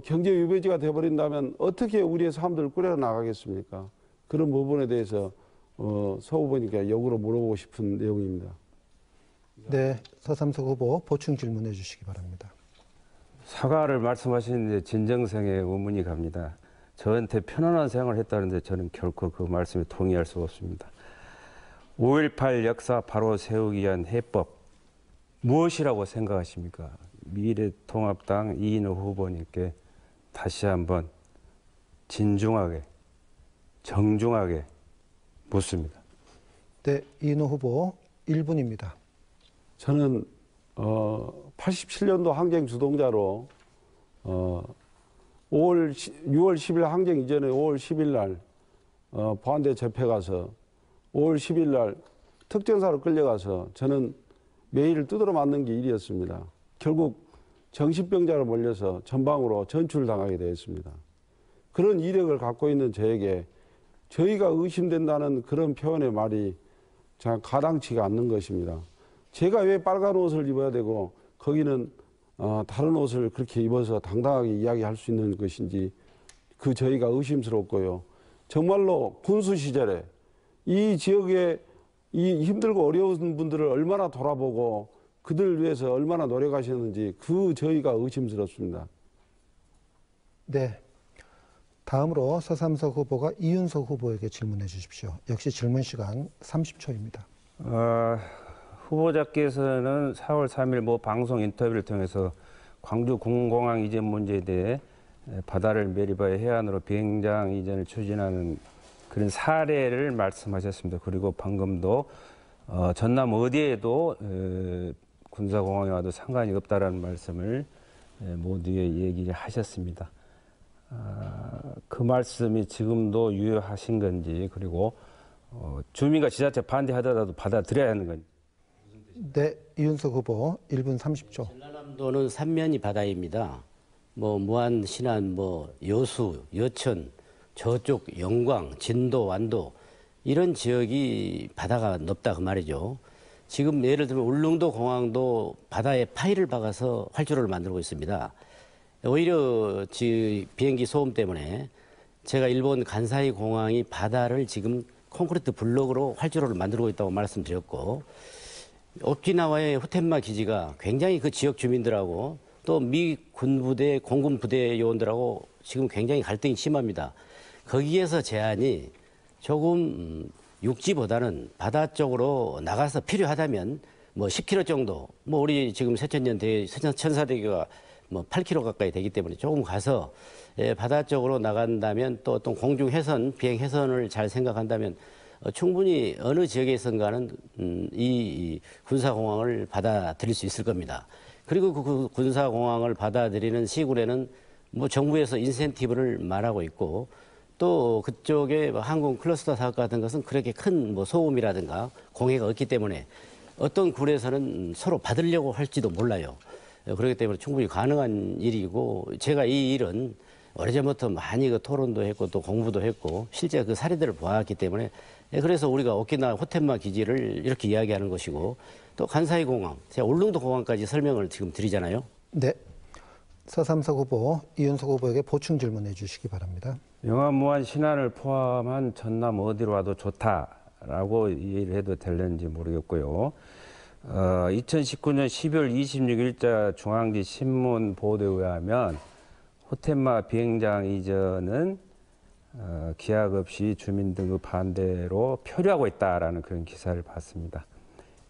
[SPEAKER 4] 경제 유배지가 돼버린다면 어떻게 우리의 삶들을 꾸려 나가겠습니까? 그런 부분에 대해서 서 후보님께 역으로 물어보고 싶은 내용입니다.
[SPEAKER 1] 네, 서삼석 후보 보충 질문해 주시기 바랍니다.
[SPEAKER 3] 사과를 말씀하시는데 진정성에 의문이 갑니다. 저한테 편안한 생활을 했다는데 저는 결코 그 말씀에 동의할 수 없습니다. 5.18 역사 바로 세우기 위한 해법 무엇이라고 생각하십니까? 미래통합당 이인호 후보님께 다시 한번 진중하게 정중하게 묻습니다.
[SPEAKER 1] 네, 이인호 후보 1분입니다.
[SPEAKER 4] 저는 87년도 항쟁 주동자로 6월 10일 항쟁 이전에 5월 10일 날 보안대 접해 가서 5월 10일 날 특전사로 끌려가서 저는 매일 두드러 맞는 게 일이었습니다. 결국 정신병자로 몰려서 전방으로 전출당하게 되었습니다. 그런 이력을 갖고 있는 저에게 저희가 의심된다는 그런 표현의 말이 참 가당치가 않는 것입니다. 제가 왜 빨간 옷을 입어야 되고 거기는 다른 옷을 그렇게 입어서 당당하게 이야기할 수 있는 것인지 그 저희가 의심스럽고요. 정말로 군수 시절에 이 지역에 이 힘들고 어려운 분들을 얼마나 돌아보고 그들 위해서 얼마나 노력하셨는지 그 저희가 의심스럽습니다.
[SPEAKER 1] 네. 다음으로 서삼석 후보가 이윤석 후보에게 질문해 주십시오. 역시 질문 시간 30초입니다.
[SPEAKER 3] 후보자께서는 4월 3일 모 방송 인터뷰를 통해서 광주 공공항 이전 문제에 대해 바다를 매립하여 해안으로 비행장 이전을 추진하는 그런 사례를 말씀하셨습니다. 그리고 방금도 전남 어디에도 군사공항에 와도 상관이 없다라는 말씀을 모두에 얘기를 하셨습니다. 그 말씀이 지금도 유효하신 건지, 그리고 주민과 지자체 반대하더라도 받아들여야 하는 건지.
[SPEAKER 1] 네, 이윤석 후보 1분 30초.
[SPEAKER 2] 전라남도는 삼면이 바다입니다. 뭐 무안, 신안, 뭐 여수, 여천, 저쪽 영광, 진도, 완도 이런 지역이 바다가 높다 그 말이죠. 지금 예를 들면 울릉도 공항도 바다에 파이를 박아서 활주로를 만들고 있습니다. 오히려 비행기 소음 때문에 제가 일본 간사이 공항이 바다를 지금 콘크리트 블록으로 활주로를 만들고 있다고 말씀드렸고, 오키나와의 호텐마 기지가 굉장히 그 지역 주민들하고 또 미 군부대, 공군 부대 요원들하고 지금 굉장히 갈등이 심합니다. 거기에서 제안이 조금 육지보다는 바다 쪽으로 나가서 필요하다면 뭐 10km 정도, 뭐 우리 지금 세천년대 천사대교가 뭐 8km 가까이 되기 때문에 조금 가서 바다 쪽으로 나간다면 또 어떤 공중 해선, 비행 해선을 잘 생각한다면 충분히 어느 지역에선가는 이 군사공항을 받아들일 수 있을 겁니다. 그리고 그 군사공항을 받아들이는 시군에는 뭐 정부에서 인센티브를 말하고 있고, 또 그쪽에 항공 클러스터 사업 같은 것은 그렇게 큰 뭐 소음이라든가 공해가 없기 때문에 어떤 굴에서는 서로 받으려고 할지도 몰라요. 그렇기 때문에 충분히 가능한 일이고, 제가 이 일은 오래전부터 많이 그 토론도 했고 또 공부도 했고 실제 그 사례들을 보았기 때문에, 그래서 우리가 오키나와 호텐마 기지를 이렇게 이야기하는 것이고, 또 간사이 공항, 제가 울릉도 공항까지 설명을 지금 드리잖아요.
[SPEAKER 1] 네. 서삼석 후보, 이윤석 후보에게 보충 질문해 주시기 바랍니다.
[SPEAKER 3] 영암, 무안, 신안을 포함한 전남 어디로 와도 좋다라고 이해를 해도 될는지 모르겠고요. 2019년 12월 26일자 중앙지 신문 보도에 의하면 호텐마 비행장 이전은 기약 없이 주민 등급 반대로 표류하고 있다라는 그런 기사를 봤습니다.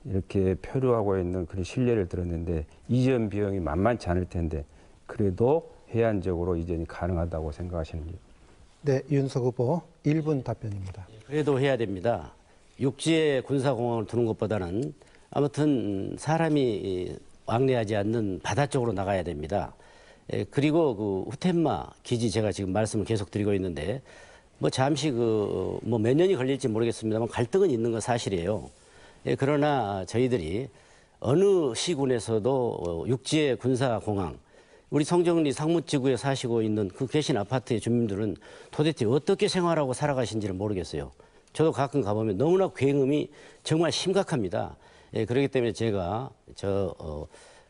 [SPEAKER 3] 이렇게 표류하고 있는 그런 신뢰를 들었는데 이전 비용이 만만치 않을 텐데 그래도 해안적으로 이전이 가능하다고 생각하시는지.
[SPEAKER 1] 네, 이윤석 후보 1분 답변입니다.
[SPEAKER 2] 그래도 해야 됩니다. 육지에 군사공항을 두는 것보다는 아무튼 사람이 왕래하지 않는 바다 쪽으로 나가야 됩니다. 그리고 그 호텐마 기지 제가 지금 말씀을 계속 드리고 있는데, 뭐 잠시 뭐 몇 년이 걸릴지 모르겠습니다만 갈등은 있는 건 사실이에요. 그러나 저희들이 어느 시군에서도 육지의 군사공항, 우리 성정리 상무지구에 사시고 있는 그 계신 아파트의 주민들은 도대체 어떻게 생활하고 살아가신지를 모르겠어요. 저도 가끔 가보면 너무나 굉음이 정말 심각합니다. 그렇기 때문에 제가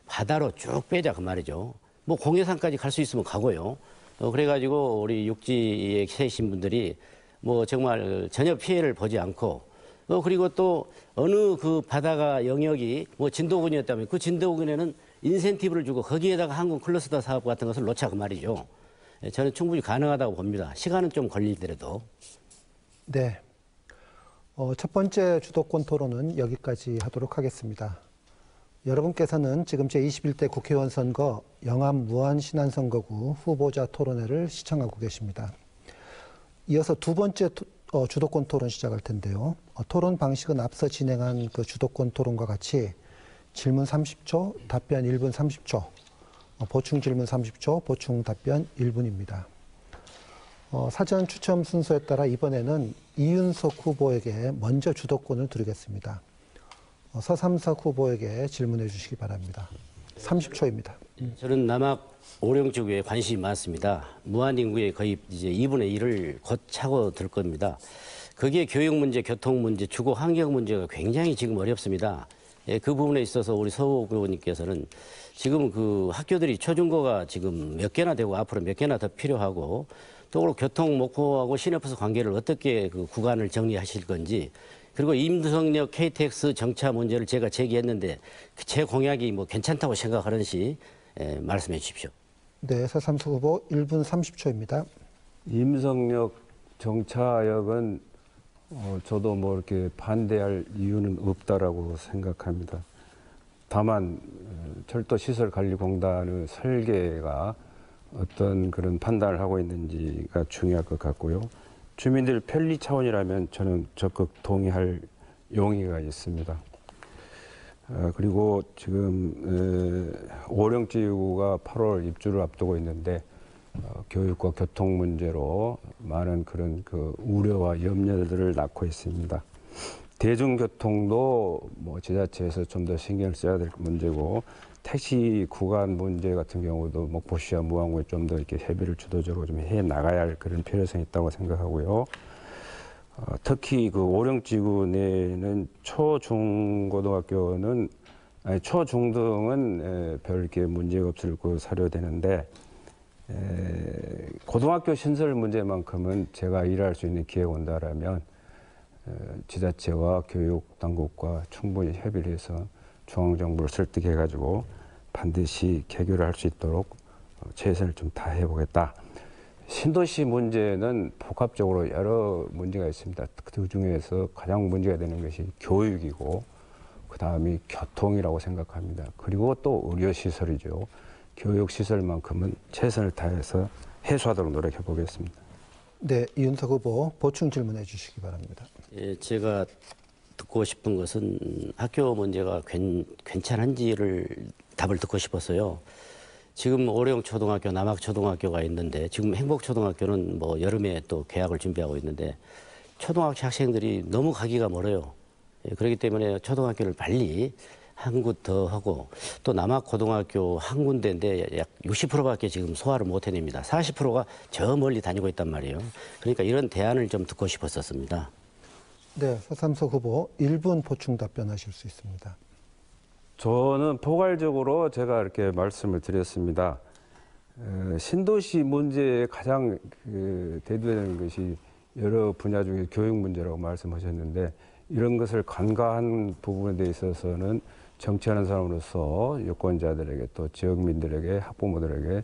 [SPEAKER 2] 바다로 쭉 빼자 그 말이죠. 뭐 공해상까지 갈 수 있으면 가고요. 그래가지고 우리 육지에 계신 분들이 뭐 정말 전혀 피해를 보지 않고, 그리고 또 어느 그 바다가 영역이 뭐 진도군이었다면 그 진도군에는 인센티브를 주고 거기에다가 항공 클러스터 사업 같은 것을 놓자 그 말이죠. 저는 충분히 가능하다고 봅니다. 시간은 좀 걸리더라도.
[SPEAKER 1] 네. 첫 번째 주도권 토론은 여기까지 하도록 하겠습니다. 여러분께서는 지금 제21대 국회의원 선거 영암 무안 신안 선거구 후보자 토론회를 시청하고 계십니다. 이어서 두 번째 주도권 토론 시작할 텐데요. 토론 방식은 앞서 진행한 그 주도권 토론과 같이 질문 30초, 답변 1분 30초, 보충 질문 30초, 보충 답변 1분입니다. 사전 추첨 순서에 따라 이번에는 이윤석 후보에게 먼저 주도권을 드리겠습니다. 서삼석 후보에게 질문해 주시기 바랍니다. 30초입니다.
[SPEAKER 2] 저는 남학 오령지구에 관심이 많습니다. 무한인구의 거의 이제 2분의 1을 곧 차고 들 겁니다. 거기에 교육 문제, 교통 문제, 주거 환경 문제가 굉장히 지금 어렵습니다. 예, 그 부분에 있어서 우리 서호 교수님께서는 지금 그 학교들이 초중고가 지금 몇 개나 되고 앞으로 몇 개나 더 필요하고 또 그리고 교통 목포하고 시내버스 관계를 어떻게 그 구간을 정리하실 건지 그리고 임성역 KTX 정차 문제를 제가 제기했는데 제 공약이 뭐 괜찮다고 생각하는지 말씀해 주십시오.
[SPEAKER 1] 네, 서삼수 후보 1분 30초입니다.
[SPEAKER 3] 임성역 정차역은 저도 뭐 이렇게 반대할 이유는 없다라고 생각합니다. 다만 철도시설관리공단의 설계가 어떤 그런 판단을 하고 있는지가 중요할 것 같고요. 주민들 편리 차원이라면 저는 적극 동의할 용의가 있습니다. 그리고 지금 오령지구가 8월 입주를 앞두고 있는데 교육과 교통 문제로 많은 그런 그 우려와 염려들을 낳고 있습니다. 대중교통도 뭐 지자체에서 좀 더 신경을 써야 될 문제고 택시 구간 문제 같은 경우도 목포시와 무안구에 좀 더 이렇게 협의를 주도적으로 좀 해 나가야 할 그런 필요성이 있다고 생각하고요. 특히 그 오령지구 내에는 초중고등학교는 아니 초중등은 별 이렇게 문제가 없을 것으로 사료되는데 고등학교 신설 문제만큼은 제가 일할 수 있는 기회가 온다라면 지자체와 교육 당국과 충분히 협의를 해서 중앙정부를 설득해가지고 반드시 개교를 할 수 있도록 최선을 좀 다해 보겠다. 신도시 문제는 복합적으로 여러 문제가 있습니다. 그 중에서 가장 문제가 되는 것이 교육이고 그 다음이 교통이라고 생각합니다. 그리고 또 의료시설이죠. 교육시설만큼은 최선을 다해서 해소하도록 노력해 보겠습니다.
[SPEAKER 1] 네, 이윤석 후보 보충 질문해 주시기 바랍니다.
[SPEAKER 2] 예, 제가 듣고 싶은 것은 학교 문제가 괜찮은지를 답을 듣고 싶었어요. 지금 오령초등학교, 남학초등학교가 있는데 지금 행복초등학교는 뭐 여름에 또 개학을 준비하고 있는데 초등학교 학생들이 너무 가기가 멀어요. 예, 그렇기 때문에 초등학교를 빨리 한 곳 더 하고 또 남학고등학교 한 군데인데 약 60%밖에 지금 소화를 못 해냅니다. 40%가 저 멀리 다니고 있단 말이에요. 그러니까 이런 대안을 좀 듣고 싶었었습니다.
[SPEAKER 1] 네, 서삼석 후보 1분 보충 답변하실 수 있습니다.
[SPEAKER 3] 저는 포괄적으로 제가 이렇게 말씀을 드렸습니다. 신도시 문제에 가장 대두되는 것이 여러 분야 중에 교육 문제라고 말씀하셨는데 이런 것을 간과한 부분에 대해 있어서는 정치하는 사람으로서 유권자들에게 또 지역민들에게 학부모들에게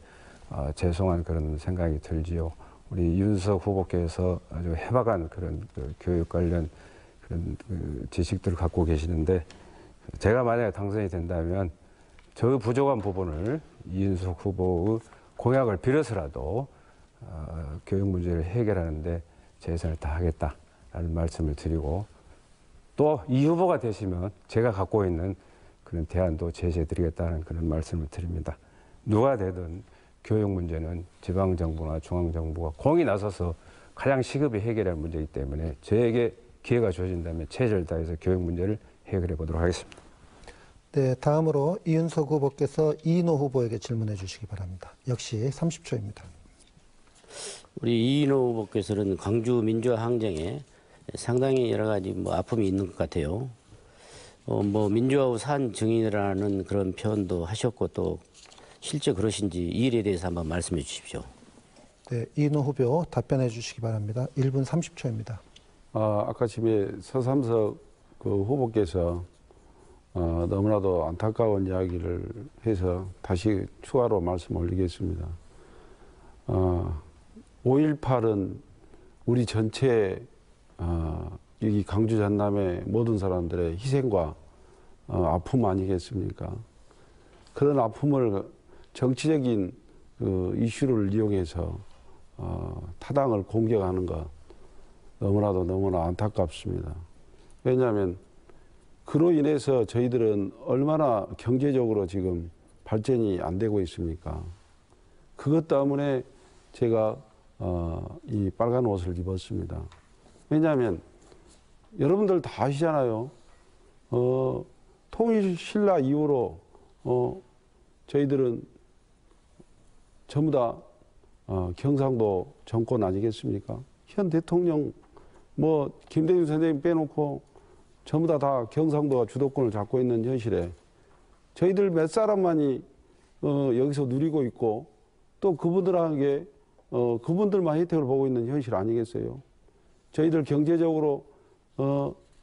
[SPEAKER 3] 죄송한 그런 생각이 들지요. 우리 윤석 후보께서 아주 해박한 그런 교육 관련 그런 지식들을 갖고 계시는데 제가 만약에 당선이 된다면 저 부족한 부분을 이윤석 후보의 공약을 빌어서라도 교육 문제를 해결하는데 최선을 다하겠다라는 말씀을 드리고 또 이 후보가 되시면 제가 갖고 있는 그런 대안도 제시해드리겠다는 그런 말씀을 드립니다. 누가 되든 교육 문제는 지방정부나 중앙정부가 공이 나서서 가장 시급히 해결할 문제이기 때문에 저에게 기회가 주어진다면 최선을 다해서 교육 문제를 해결해 보도록 하겠습니다.
[SPEAKER 1] 네, 다음으로 이윤석 후보께서 이인호 후보에게 질문해 주시기 바랍니다. 역시 30초입니다.
[SPEAKER 2] 우리 이인호 후보께서는 광주 민주화 항쟁에 상당히 여러 가지 뭐 아픔이 있는 것 같아요. 뭐 민주화 후 산 증인이라는 그런 표현도 하셨고 또 실제 그러신지 이 일에 대해서 한번 말씀해 주십시오.
[SPEAKER 1] 네, 이인호 후보 답변해 주시기 바랍니다. 1분 30초입니다.
[SPEAKER 4] 아까 집에 서삼석 그 후보께서 너무나도 안타까운 이야기를 해서 다시 추가로 말씀 올리겠습니다. 5.18은 우리 전체 여기 강주 전남의 모든 사람들의 희생과 아픔 아니겠습니까? 그런 아픔을 정치적인 이슈를 이용해서 타당을 공격하는 것 너무나 안타깝습니다. 왜냐하면 그로 인해서 저희들은 얼마나 경제적으로 지금 발전이 안 되고 있습니까? 그것 때문에 제가 이 빨간 옷을 입었습니다. 왜냐하면 여러분들 다 아시잖아요. 통일 신라 이후로 저희들은 전부 다 경상도 정권 아니겠습니까? 현 대통령 뭐 김대중 선생님 빼놓고 전부 다 경상도가 주도권을 잡고 있는 현실에 저희들 몇 사람만이 여기서 누리고 있고 또 그분들에게 그분들만 혜택을 보고 있는 현실 아니겠어요? 저희들 경제적으로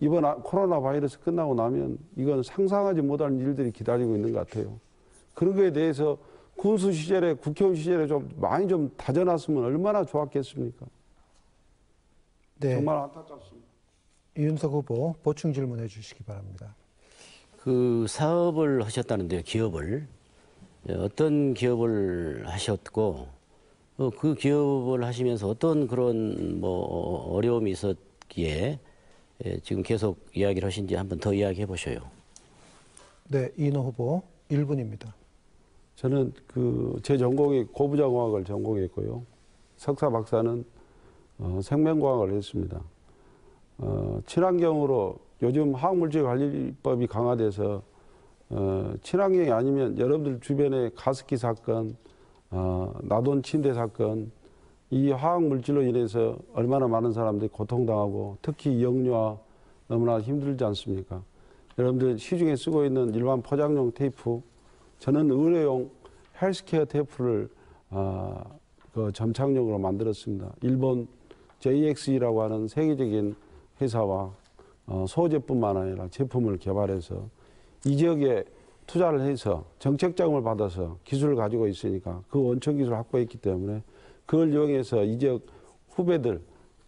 [SPEAKER 4] 이번 코로나 바이러스 끝나고 나면 이건 상상하지 못할 일들이 기다리고 있는 것 같아요. 그런 거에 대해서 군수 시절에 국회의원 시절에 좀 많이 좀 다져놨으면 얼마나 좋았겠습니까?
[SPEAKER 1] 네.
[SPEAKER 4] 정말 안타깝습니다.
[SPEAKER 1] 이윤석 후보 보충 질문해 주시기 바랍니다.
[SPEAKER 2] 그 사업을 하셨다는데요, 기업을. 어떤 기업을 하셨고, 그 기업을 하시면서 어떤 그런 뭐 어려움이 있었기에 지금 계속 이야기를 하신지 한번 더 이야기해 보셔요.
[SPEAKER 1] 네, 이인호 후보 1분입니다.
[SPEAKER 4] 저는 제 전공이 고부자공학을 전공했고요. 석사 박사는 생명과학을 했습니다. 친환경으로 요즘 화학물질관리법이 강화돼서 친환경이 아니면 여러분들 주변에 가습기 사건, 나돈 침대 사건, 이 화학물질로 인해서 얼마나 많은 사람들이 고통당하고 특히 영유아 너무나 힘들지 않습니까? 여러분들 시중에 쓰고 있는 일반 포장용 테이프, 저는 의료용 헬스케어 테이프를 점착용으로 만들었습니다. 일본 JXE라고 하는 세계적인 회사와 소재뿐만 아니라 제품을 개발해서 이 지역에 투자를 해서 정책자금을 받아서 기술을 가지고 있으니까 그 원천 기술을 확보했기 때문에 그걸 이용해서 이 지역 후배들,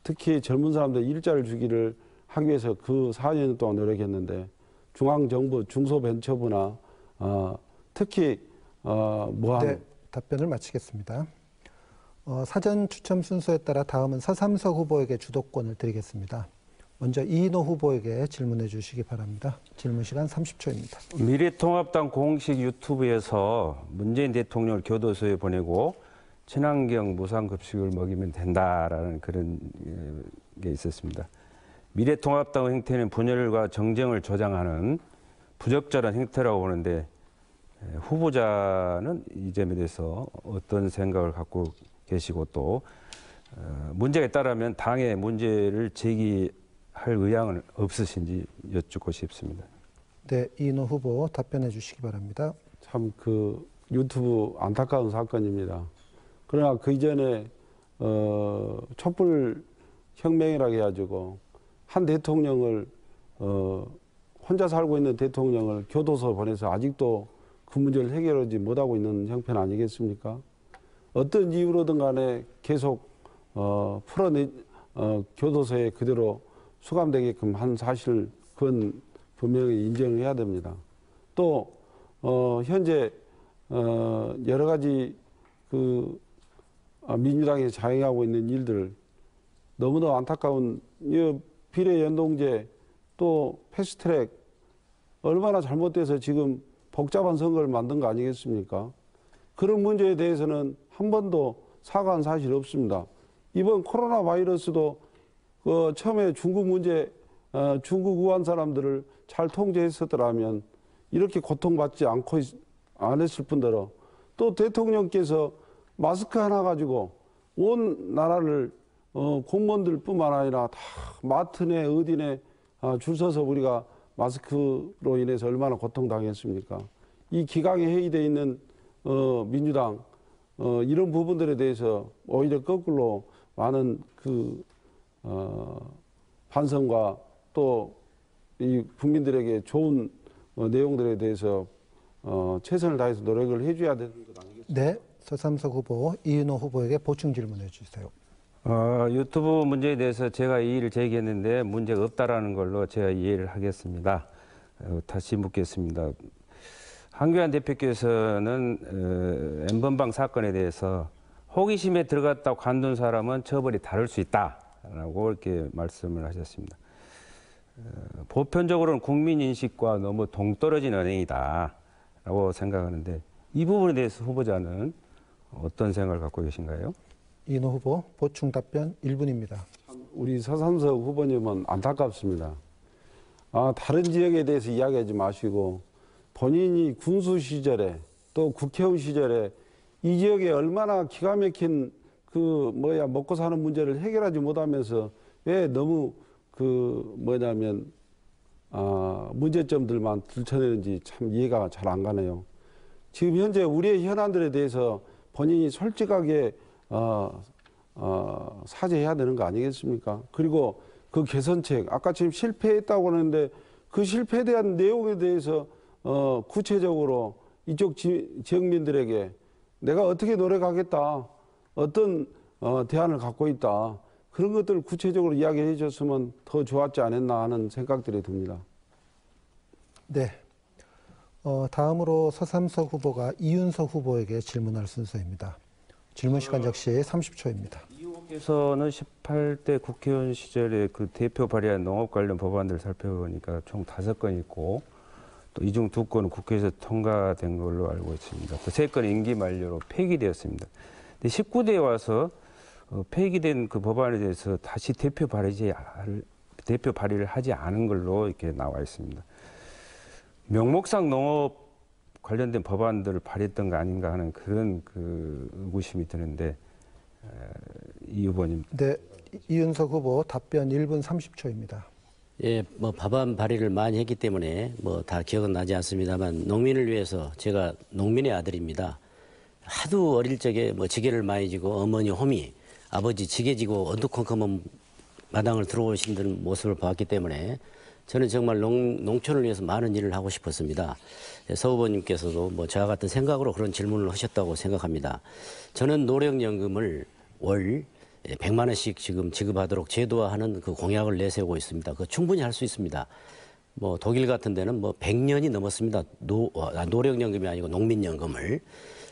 [SPEAKER 4] 특히 젊은 사람들 일자리를 주기를 하기 위해서 그 4년 동안 노력했는데 중앙정부, 중소벤처부나 특히
[SPEAKER 1] 네, 답변을 마치겠습니다. 사전 추첨 순서에 따라 다음은 서삼석 후보에게 주도권을 드리겠습니다. 먼저 이인호 후보에게 질문해 주시기 바랍니다. 질문 시간 30초입니다.
[SPEAKER 3] 미래통합당 공식 유튜브에서 문재인 대통령을 교도소에 보내고 친환경 무상급식을 먹이면 된다라는 그런 게 있었습니다. 미래통합당 행태는 분열과 정쟁을 조장하는 부적절한 행태라고 보는데 후보자는 이 점에 대해서 어떤 생각을 갖고 계시고 또 문제가 있다라면 당의 문제를 제기할 의향은 없으신지 여쭙고 싶습니다.
[SPEAKER 1] 네, 이인호 후보 답변해 주시기 바랍니다.
[SPEAKER 4] 참 유튜브 안타까운 사건입니다. 그러나 그 이전에 촛불 혁명이라고 해가지고 한 대통령을 혼자 살고 있는 대통령을 교도소 보내서 아직도 그 문제를 해결하지 못하고 있는 형편 아니겠습니까? 어떤 이유로든 간에 계속 교도소에 그대로 수감되게끔 한 사실 그건 분명히 인정을 해야 됩니다. 또 현재 여러 가지 민주당에서 자행하고 있는 일들 너무나 안타까운 비례연동제 또 패스트트랙 얼마나 잘못돼서 지금 복잡한 선거를 만든 거 아니겠습니까? 그런 문제에 대해서는 한 번도 사과한 사실이 없습니다. 이번 코로나 바이러스도 처음에 중국 문제, 중국 우한 사람들을 잘 통제했었더라면 이렇게 고통받지 안 했을 뿐더러 또 대통령께서 마스크 하나 가지고 온 나라를 공무원들뿐만 아니라 다 마트네 어디네 줄 서서 우리가 마스크로 인해서 얼마나 고통당했습니까? 이 기강에 회의되어 있는 민주당 이런 부분들에 대해서 오히려 거꾸로 많은 반성과 또 이 국민들에게 좋은 내용들에 대해서 최선을 다해서 노력을 해줘야 되는 것 아니겠습니까?
[SPEAKER 1] 네, 서삼석 후보, 이인호 후보에게 보충 질문해 주세요.
[SPEAKER 3] 유튜브 문제에 대해서 제가 이의를 제기했는데 문제가 없다라는 걸로 제가 이해를 하겠습니다. 다시 묻겠습니다. 한교안 대표께서는 N번방 사건에 대해서 호기심에 들어갔다고 관둔 사람은 처벌이 다를 수 있다라고 이렇게 말씀을 하셨습니다. 보편적으로는 국민 인식과 너무 동떨어진 언행이다라고 생각하는데 이 부분에 대해서 후보자는 어떤 생각을 갖고 계신가요?
[SPEAKER 1] 이인호 후보 보충 답변 1분입니다.
[SPEAKER 4] 우리 서삼석 후보님은 안타깝습니다. 다른 지역에 대해서 이야기하지 마시고 본인이 군수 시절에 또 국회의원 시절에 이 지역에 얼마나 기가 막힌 먹고 사는 문제를 해결하지 못하면서 왜 너무 문제점들만 들춰내는지 참 이해가 잘 안 가네요. 지금 현재 우리의 현안들에 대해서 본인이 솔직하게 사죄해야 되는 거 아니겠습니까? 그리고 그 개선책, 아까 지금 실패했다고 하는데 그 실패에 대한 내용에 대해서 구체적으로 이쪽 지역민들에게 내가 어떻게 노력하겠다, 어떤 대안을 갖고 있다, 그런 것들을 구체적으로 이야기해 줬으면 더 좋았지 않았나 하는 생각들이 듭니다.
[SPEAKER 1] 네. 다음으로 서삼석 후보가 이윤석 후보에게 질문할 순서입니다. 질문 시간 역시 30초입니다.
[SPEAKER 3] 이 후보께서는 18대 국회의원 시절에 그 대표 발의한 농업 관련 법안들을 살펴보니까 총 5건 있고 또 이 중 2건은 국회에서 통과된 걸로 알고 있습니다. 또 3건은 임기 만료로 폐기되었습니다. 근데 19대에 와서 폐기된 그 법안에 대해서 다시 대표 발의를 하지 않은 걸로 이렇게 나와 있습니다. 명목상 농업 관련된 법안들을 발의했던 거 아닌가 하는 그런 의구심이 드는데 이 후보님.
[SPEAKER 1] 네, 이윤석 후보 답변 1분 30초입니다.
[SPEAKER 2] 예, 법안 발의를 많이 했기 때문에 다 기억은 나지 않습니다만 농민을 위해서 제가 농민의 아들입니다. 하도 어릴 적에 지게를 많이 지고 어머니 홈이 아버지 지게 지고 어두컴컴한 마당을 들어오신 모습을 봤기 때문에 저는 정말 농촌을 위해서 많은 일을 하고 싶었습니다. 서 후보님께서도 저와 같은 생각으로 그런 질문을 하셨다고 생각합니다. 저는 노령연금을 월 100만 원씩 지금 지급하도록 제도화하는 그 공약을 내세우고 있습니다. 그거 충분히 할 수 있습니다. 독일 같은 데는 100년이 넘었습니다. 노령연금이 아니고 농민연금을.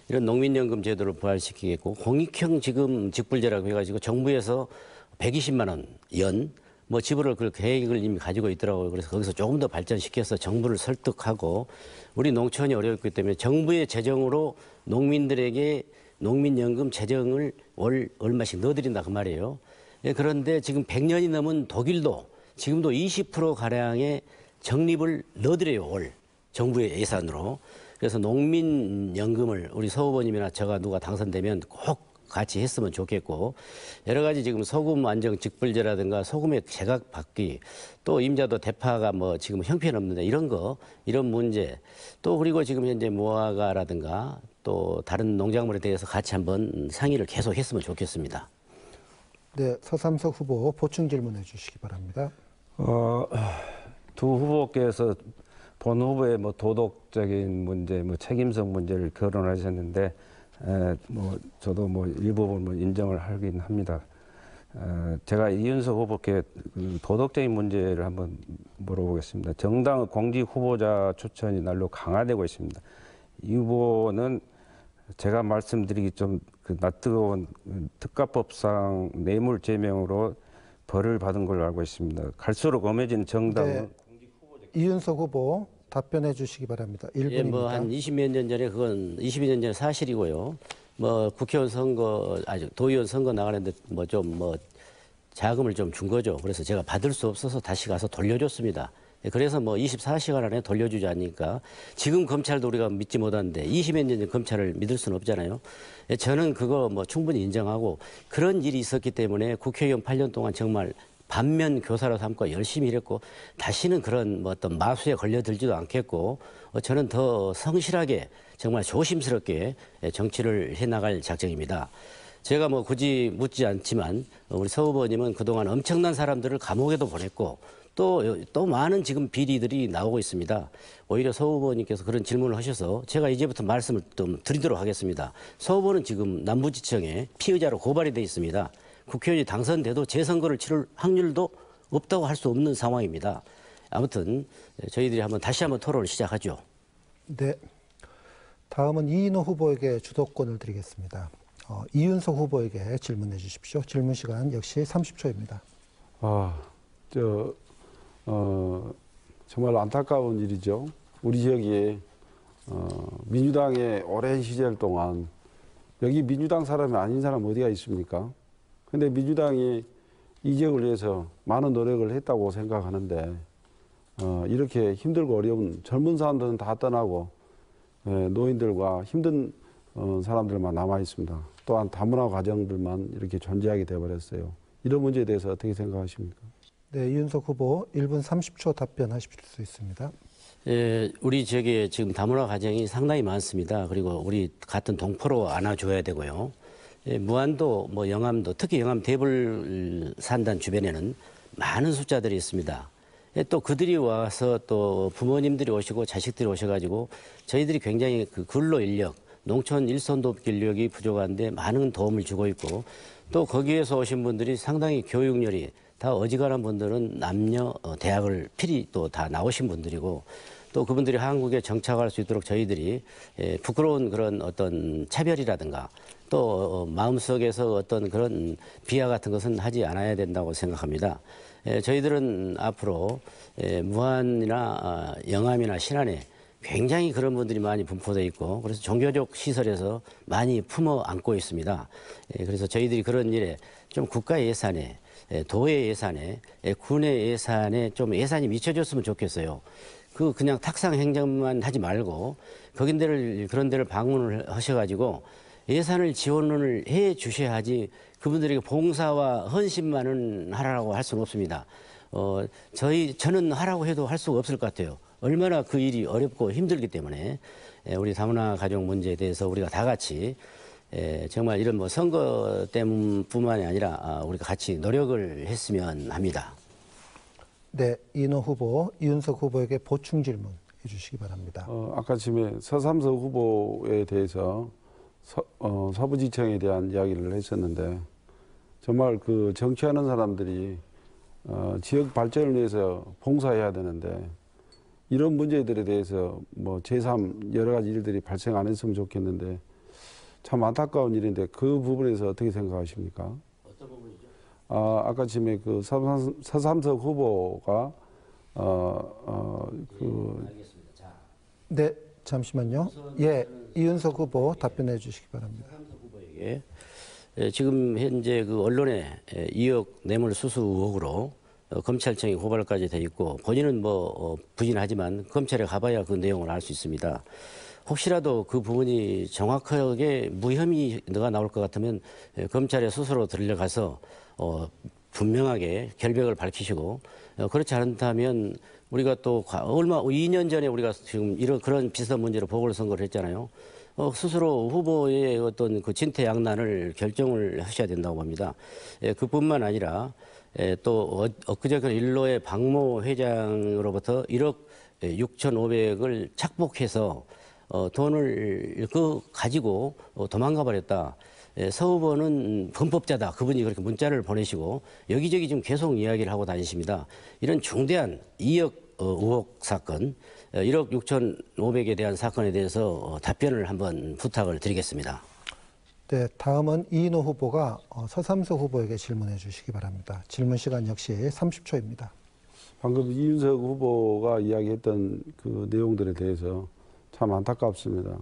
[SPEAKER 2] 이런 농민연금 제도를 부활시키겠고 공익형 지금 직불제라고 해가지고 정부에서 120만 원 연 지불을 그 계획을 이미 가지고 있더라고요. 그래서 거기서 조금 더 발전시켜서 정부를 설득하고 우리 농촌이 어렵기 때문에 정부의 재정으로 농민들에게 농민연금 재정을 월 얼마씩 넣어드린다 그 말이에요. 예, 그런데 지금 100년이 넘은 독일도 지금도 20%가량의 적립을 넣어드려요. 월 정부의 예산으로. 그래서 농민연금을 우리 서 후보님이나 저가 누가 당선되면 꼭 같이 했으면 좋겠고 여러 가지 지금 소금 안정 직불제라든가 소금의 제각 받기 또 임자도 대파가 지금 형편없는데 이런 문제 또 그리고 지금 현재 무화과라든가 또 다른 농작물에 대해서 같이 한번 상의를 계속 했으면 좋겠습니다.
[SPEAKER 1] 네, 서삼석 후보 보충 질문해 주시기 바랍니다.
[SPEAKER 3] 두 후보께서 본 후보의 도덕적인 문제, 책임성 문제를 거론하셨는데 저도 일부분 인정을 하긴 합니다. 제가 이윤석 후보께 도덕적인 문제를 한번 물어보겠습니다. 정당 공직 후보자 추천이 날로 강화되고 있습니다. 이 후보는 제가 말씀드리기 좀 낯뜨거운 특가법상 뇌물제명으로 벌을 받은 걸로 알고 있습니다. 갈수록 엄해진 정당은
[SPEAKER 1] 이윤석 후보 답변해 주시기 바랍니다. 1분입니다.
[SPEAKER 2] 한 20몇 년 전에 그건 22년 전에 사실이고요. 국회의원 선거, 도의원 선거 나가는데 자금을 좀 준 거죠. 그래서 제가 받을 수 없어서 다시 가서 돌려줬습니다. 그래서 24시간 안에 돌려주지 않으니까 지금 검찰도 우리가 믿지 못하는데 20몇 년 전 검찰을 믿을 수는 없잖아요. 저는 그거 충분히 인정하고 그런 일이 있었기 때문에 국회의원 8년 동안 정말 반면 교사로 삼고 열심히 일했고 다시는 그런 어떤 마수에 걸려들지도 않겠고 저는 더 성실하게 정말 조심스럽게 정치를 해나갈 작정입니다. 제가 굳이 묻지 않지만 우리 서 후보님은 그동안 엄청난 사람들을 감옥에도 보냈고 또 많은 지금 비리들이 나오고 있습니다. 오히려 서 후보님께서 그런 질문을 하셔서 제가 이제부터 말씀을 좀 드리도록 하겠습니다. 서 후보는 지금 남부지청에 피의자로 고발이 돼 있습니다. 국회의원이 당선돼도 재선거를 치를 확률도 없다고 할 수 없는 상황입니다. 아무튼 저희들이 다시 한번 토론을 시작하죠.
[SPEAKER 1] 네. 다음은 이인호 후보에게 주도권을 드리겠습니다. 이윤석 후보에게 질문해 주십시오. 질문 시간 역시 30초입니다.
[SPEAKER 4] 정말 안타까운 일이죠. 우리 지역이 민주당의 오랜 시절 동안 여기 민주당 사람이 아닌 사람 어디가 있습니까? 근데 민주당이 이 지역을 위해서 많은 노력을 했다고 생각하는데 이렇게 힘들고 어려운 젊은 사람들은 다 떠나고 노인들과 힘든 사람들만 남아 있습니다. 또한 다문화 가정들만 이렇게 존재하게 되어버렸어요. 이런 문제에 대해서 어떻게 생각하십니까?
[SPEAKER 1] 네, 이윤석 후보 1분 30초 답변하실 수 있습니다.
[SPEAKER 2] 예, 우리 지역에 지금 다문화 가정이 상당히 많습니다. 그리고 우리 같은 동포로 안아줘야 되고요. 예, 무안도, 뭐 영암도, 특히 영암 대불 산단 주변에는 많은 숫자들이 있습니다. 예, 또 그들이 와서 또 부모님들이 오시고 자식들이 오셔가지고 저희들이 굉장히 그 근로 인력, 농촌 일손 돕기 인력이 부족한데 많은 도움을 주고 있고 또 거기에서 오신 분들이 상당히 교육열이 다 어지간한 분들은 남녀 대학을 필히 또 다 나오신 분들이고 또 그분들이 한국에 정착할 수 있도록 저희들이 부끄러운 그런 어떤 차별이라든가 또 마음속에서 어떤 그런 비하 같은 것은 하지 않아야 된다고 생각합니다. 저희들은 앞으로 무안이나 영암이나 신안에 굉장히 그런 분들이 많이 분포되어 있고 그래서 종교적 시설에서 많이 품어 안고 있습니다. 그래서 저희들이 그런 일에 좀 국가 예산에 도의 예산에 군의 예산에 좀 예산이 미쳐졌으면 좋겠어요. 그냥 탁상 행정만 하지 말고 그런 데를 방문을 하셔가지고 예산을 지원을 해 주셔야지 그분들에게 봉사와 헌신만은 하라고 할 수는 없습니다. 저는 하라고 해도 할 수가 없을 것 같아요. 얼마나 그 일이 어렵고 힘들기 때문에 우리 다문화 가족 문제에 대해서 우리가 다 같이 정말 이런 뭐 선거 때문뿐만이 아니라 우리가 같이 노력을 했으면 합니다.
[SPEAKER 1] 네, 이인호 후보, 이윤석 후보에게 보충 질문 해주시기 바랍니다.
[SPEAKER 4] 아까 지금 서삼석 후보에 대해서 서부지청에 대한 이야기를 했었는데 정말 그 정치하는 사람들이 지역 발전을 위해서 봉사해야 되는데 이런 문제들에 대해서 뭐 제3 여러 가지 일들이 발생 안 했으면 좋겠는데 참 안타까운 일인데 그 부분에서 어떻게 생각하십니까?
[SPEAKER 2] 어떤 부분이죠?
[SPEAKER 4] 아까 지금 그 서삼석 후보가
[SPEAKER 2] 알겠습니다. 자,
[SPEAKER 1] 네, 잠시만요. 예, 이윤석 후보 답변해 주시기 바랍니다.
[SPEAKER 2] 서삼석 후보에게 지금 현재 그 언론에 2억 뇌물 수수 의혹으로 검찰청에 고발까지 돼 있고 본인은 뭐 부인하지만 검찰에 가봐야 그 내용을 알 수 있습니다. 혹시라도 그 부분이 정확하게 무혐의가 나올 것 같으면 검찰에 스스로 들려가서 분명하게 결백을 밝히시고 그렇지 않다면 우리가 또 얼마 2년 전에 우리가 지금 그런 비슷한 문제로 보궐선거를 했잖아요. 스스로 후보의 어떤 그 진퇴양난을 결정을 하셔야 된다고 봅니다. 그뿐만 아니라 또 엊그제 일로의 박모 회장으로부터 1억 6,500을 착복해서 돈을 가지고 도망가 버렸다. 서 후보는 범법자다. 그분이 그렇게 문자를 보내시고 여기저기 지금 계속 이야기를 하고 다니십니다. 이런 중대한 2억 의혹 사건, 1억 6,500에 대한 사건에 대해서 답변을 한번 부탁을 드리겠습니다.
[SPEAKER 1] 네, 다음은 이인호 후보가 서삼석 후보에게 질문해 주시기 바랍니다. 질문 시간 역시 30초입니다.
[SPEAKER 4] 방금 이윤석 후보가 이야기했던 그 내용들에 대해서 참 안타깝습니다.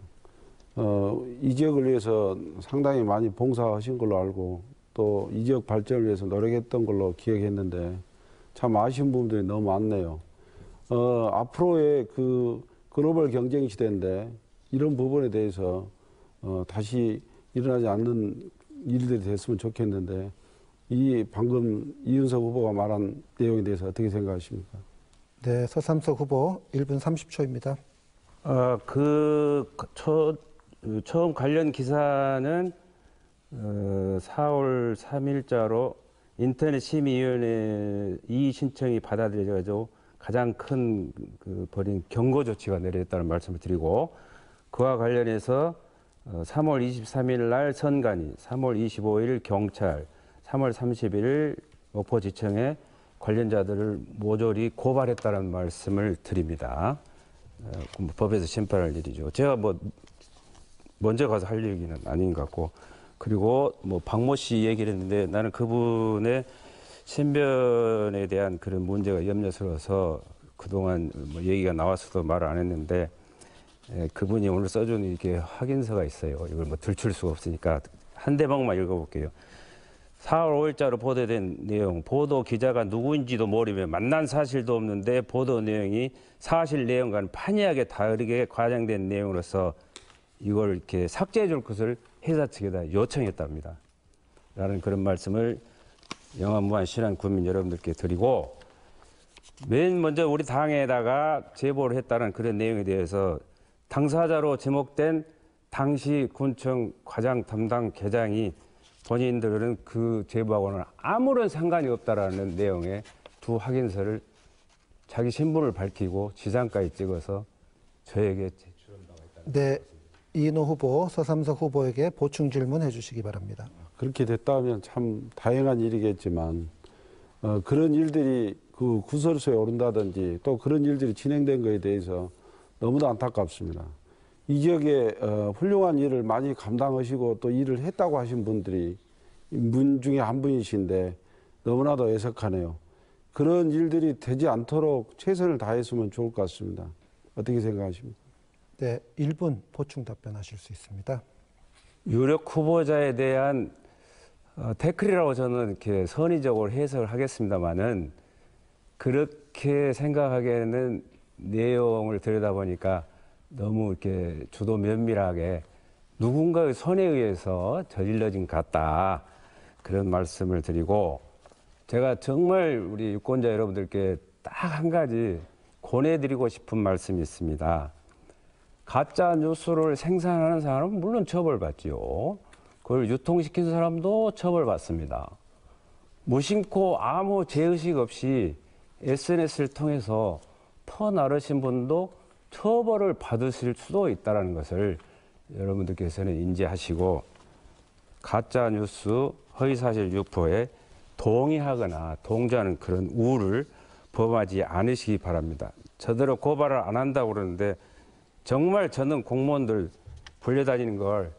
[SPEAKER 4] 이 지역을 위해서 상당히 많이 봉사하신 걸로 알고 또 이 지역 발전을 위해서 노력했던 걸로 기억했는데 참 아쉬운 부분들이 너무 많네요. 앞으로의 그 글로벌 경쟁 시대인데 이런 부분에 대해서 다시 일어나지 않는 일들이 됐으면 좋겠는데 이 방금 이윤석 후보가 말한 내용에 대해서 어떻게 생각하십니까?
[SPEAKER 1] 네, 서삼석 후보 1분 30초입니다.
[SPEAKER 3] 처음 관련 기사는 4월 3일자로 인터넷 심의위원회 이의 신청이 받아들여져가지고 가장 큰 벌인 경고 조치가 내려졌다는 말씀을 드리고 그와 관련해서 3월 23일 날 선관위, 3월 25일 경찰, 3월 30일 목포지청에 관련자들을 모조리 고발했다는 말씀을 드립니다. 법에서 심판할 일이죠. 제가 뭐 먼저 가서 할 얘기는 아닌 것 같고 그리고 뭐 박모 씨 얘기를 했는데 나는 그분의 신변에 대한 그런 문제가 염려스러워서 그동안 뭐 얘기가 나왔어도 말을 안 했는데 그분이 오늘 써준 이렇게 확인서가 있어요. 이걸 뭐 들출 수가 없으니까 한 대목만 읽어볼게요. 4월 5일자로 보도된 내용, 보도 기자가 누구인지도 모르며 만난 사실도 없는데 보도 내용이 사실 내용과는 판이하게 다르게 과장된 내용으로서 이걸 이렇게 삭제해 줄 것을 회사 측에다 요청했답니다. 라는 그런 말씀을 영암무한 신안 국민 여러분들께 드리고, 맨 먼저 우리 당에다가 제보를 했다는 그런 내용에 대해서 당사자로 지목된 당시 군청 과장 담당 계장이 본인들은 그 제보하고는 아무런 상관이 없다라는 내용의 두 확인서를 자기 신분을 밝히고 지장까지 찍어서 저에게 제출한다고 했다.
[SPEAKER 1] 네, 이인호 후보, 서삼석 후보에게 보충 질문해 주시기 바랍니다.
[SPEAKER 4] 그렇게 됐다면 참 다행한 일이겠지만 그런 일들이 그 구설수에 오른다든지 또 그런 일들이 진행된 것에 대해서 너무도 안타깝습니다. 이 지역에 훌륭한 일을 많이 감당하시고 또 일을 했다고 하신 분들이 분 중에 한 분이신데 너무나도 애석하네요. 그런 일들이 되지 않도록 최선을 다했으면 좋을 것 같습니다. 어떻게 생각하십니까?
[SPEAKER 1] 네, 1분 보충 답변하실 수 있습니다.
[SPEAKER 3] 유력 후보자에 대한 태클이라고 저는 이렇게 선의적으로 해석을 하겠습니다만은, 그렇게 생각하기에는 내용을 들여다보니까 너무 이렇게 주도 면밀하게 누군가의 손에 의해서 저질러진 것 같다, 그런 말씀을 드리고, 제가 정말 우리 유권자 여러분들께 딱 한 가지 권해드리고 싶은 말씀이 있습니다. 가짜 뉴스를 생산하는 사람은 물론 처벌받지요. 그걸 유통시키는 사람도 처벌받습니다. 무심코 아무 죄의식 없이 SNS를 통해서 퍼나르신 분도 처벌을 받으실 수도 있다는 것을 여러분들께서는 인지하시고, 가짜 뉴스, 허위사실 유포에 동의하거나 동조하는 그런 우를 범하지 않으시기 바랍니다. 저대로 고발을 안 한다고 그러는데 정말 저는 공무원들 불려다니는 걸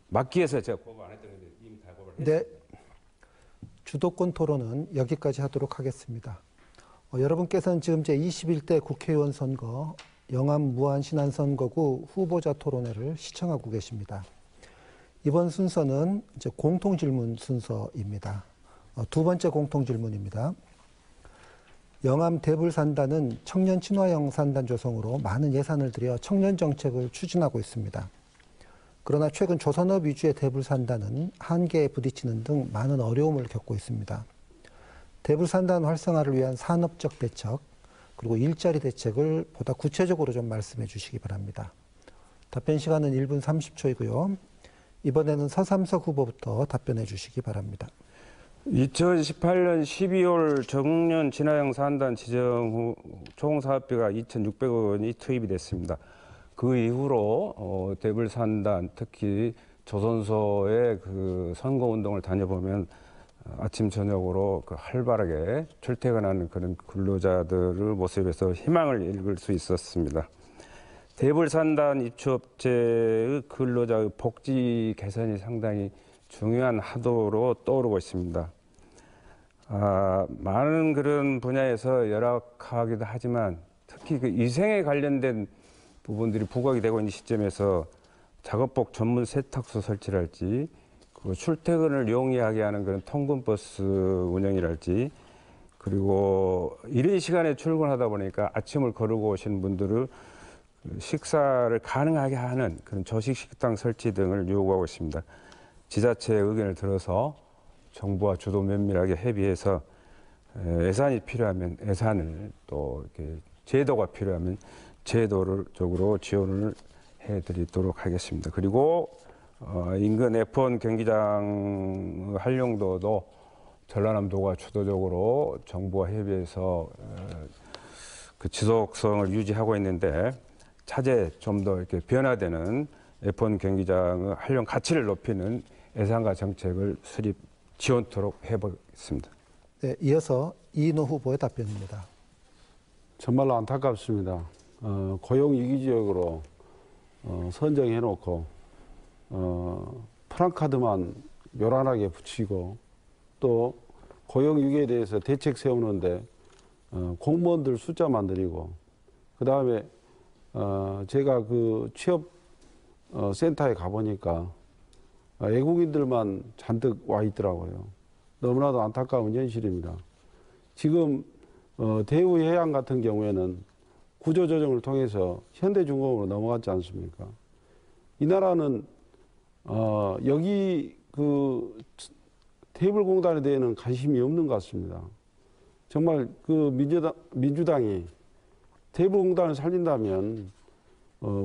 [SPEAKER 3] 막기 위해서 제가 고발 안 했던 건데 이미 다 고발했어요.
[SPEAKER 1] 네, 주도권 토론은 여기까지 하도록 하겠습니다. 여러분께서는 지금 제21대 국회의원 선거 영암 무안신안선거구 후보자 토론회를 시청하고 계십니다. 이번 순서는 이제 공통질문 순서입니다. 두 번째 공통질문입니다. 영암 대불산단은 청년 친화형 산단 조성으로 많은 예산을 들여 청년 정책을 추진하고 있습니다. 그러나 최근 조선업 위주의 대불산단은 한계에 부딪히는 등 많은 어려움을 겪고 있습니다. 대불산단 활성화를 위한 산업적 대책, 그리고 일자리 대책을 보다 구체적으로 좀 말씀해 주시기 바랍니다. 답변 시간은 1분 30초이고요. 이번에는 서삼석 후보부터 답변해 주시기 바랍니다.
[SPEAKER 3] 2018년 12월 정년 진화형 산단 지정 후 총 사업비가 2,600억 원이 투입이 됐습니다. 그 이후로 대불산단, 특히 조선소의 그 선거운동을 다녀보면 아침 저녁으로 그 활발하게 출퇴근하는 그런 근로자들의 모습에서 희망을 읽을 수 있었습니다. 대불산단 입주업체의 근로자의 복지 개선이 상당히 중요한 하도로 떠오르고 있습니다. 많은 그런 분야에서 열악하기도 하지만 특히 그 위생에 관련된 부분들이 부각이 되고 있는 시점에서 작업복 전문 세탁소 설치랄지, 그리고 출퇴근을 용이하게 하는 그런 통근버스 운영이랄지, 그리고 이른 시간에 출근하다 보니까 아침을 거르고 오시는 분들의 식사를 가능하게 하는 그런 조식 식당 설치 등을 요구하고 있습니다. 지자체의 의견을 들어서 정부와 주도 면밀하게 협의해서 예산이 필요하면 예산을, 또 이렇게 제도가 필요하면 제도적으로 지원을 해드리도록 하겠습니다. 그리고 인근 F1 경기장 활용도도 전라남도가 주도적으로 정부와 협의해서 그 지속성을 유지하고 있는데, 차제 좀 더 이렇게 변화되는 F1 경기장의 활용 가치를 높이는 예산과 정책을 수립 지원토록 해보겠습니다.
[SPEAKER 1] 네, 이어서 이인호 후보의 답변입니다.
[SPEAKER 4] 정말로 안타깝습니다. 고용 위기 지역으로 선정해놓고 프랑카드만 요란하게 붙이고, 또 고용 위기에 대해서 대책 세우는데 공무원들 숫자만 늘리고, 그 다음에 제가 그 취업 센터에 가보니까 외국인들만 잔뜩 와 있더라고요. 너무나도 안타까운 현실입니다. 지금 대우해양 같은 경우에는 구조조정을 통해서 현대중공업으로 넘어갔지 않습니까? 이 나라는 여기 그 태블공단에 대해서는 관심이 없는 것 같습니다. 정말 그 민주당이 태블공단을 살린다면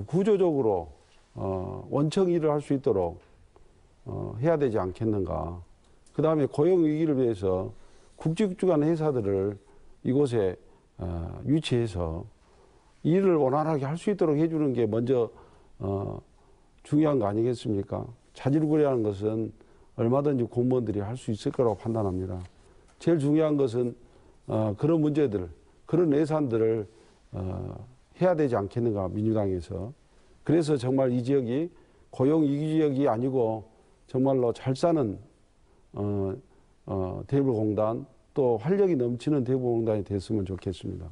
[SPEAKER 4] 구조적으로 원청 일을 할 수 있도록 해야 되지 않겠는가. 그 다음에 고용 위기를 위해서 국직주간 회사들을 이곳에 유치해서 일을 원활하게 할 수 있도록 해주는 게 먼저 중요한 거 아니겠습니까? 자질구레하는 것은 얼마든지 공무원들이 할 수 있을 거라고 판단합니다. 제일 중요한 것은 그런 문제들, 그런 예산들을 해야 되지 않겠는가, 민주당에서. 그래서 정말 이 지역이 고용 위기 지역이 아니고 정말로 잘 사는 대불공단, 또 활력이 넘치는 대불공단이 됐으면 좋겠습니다.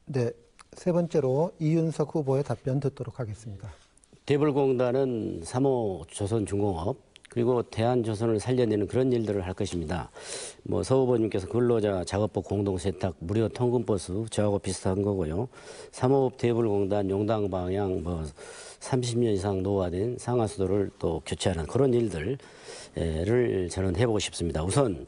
[SPEAKER 1] 네, 세 번째로 이윤석 후보의 답변 듣도록 하겠습니다.
[SPEAKER 2] 대불공단은 3호 조선중공업 그리고 대한조선을 살려내는 그런 일들을 할 것입니다. 뭐 서 후보님께서 근로자 작업복 공동세탁 무료 통근버스 저하고 비슷한 거고요. 3호업 대불공단 용당 방향 뭐 30년 이상 노후화된 상하수도를 또 교체하는 그런 일들을 저는 해보고 싶습니다. 우선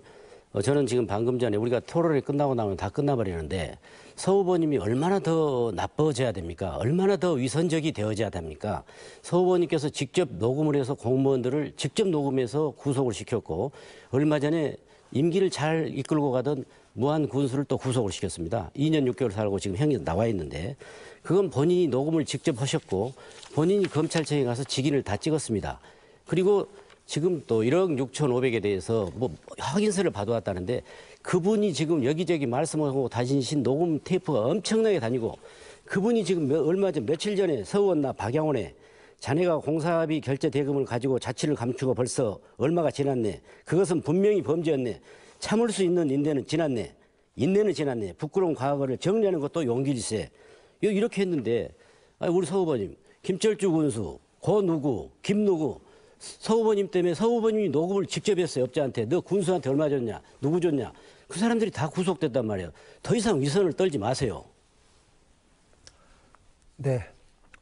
[SPEAKER 2] 저는 지금 방금 전에 우리가 토론이 끝나고 나면 다 끝나버리는데 서 후보님이 얼마나 더 나빠져야 됩니까? 얼마나 더 위선적이 되어져야 됩니까? 서 후보님께서 직접 녹음을 해서 공무원들을 직접 녹음해서 구속을 시켰고 얼마 전에 임기를 잘 이끌고 가던 무한 군수를 또 구속을 시켰습니다. 2년 6개월 살고 지금 형이 나와 있는데 그건 본인이 녹음을 직접 하셨고 본인이 검찰청에 가서 직인을 다 찍었습니다. 그리고 지금 또 1억 6,500에 대해서 뭐 확인서를 받아왔다는데 그분이 지금 여기저기 말씀하고 다니신 녹음 테이프가 엄청나게 다니고 그분이 지금 얼마 전 며칠 전에 서원나 박양원에 자네가 공사비 결제 대금을 가지고 자취를 감추고 벌써 얼마가 지났네. 그것은 분명히 범죄였네. 참을 수 있는 인내는 지났네. 인내는 지났네. 부끄러운 과거를 정리하는 것도 용기일세. 이렇게 했는데 우리 서 후보님 김철주 군수, 고 누구, 김 누구 서 후보님 때문에 서 후보님이 녹음을 직접 했어요. 업자한테. 너 군수한테 얼마 줬냐? 누구 줬냐? 그 사람들이 다 구속됐단 말이에요. 더 이상 위선을 떨지 마세요.
[SPEAKER 1] 네,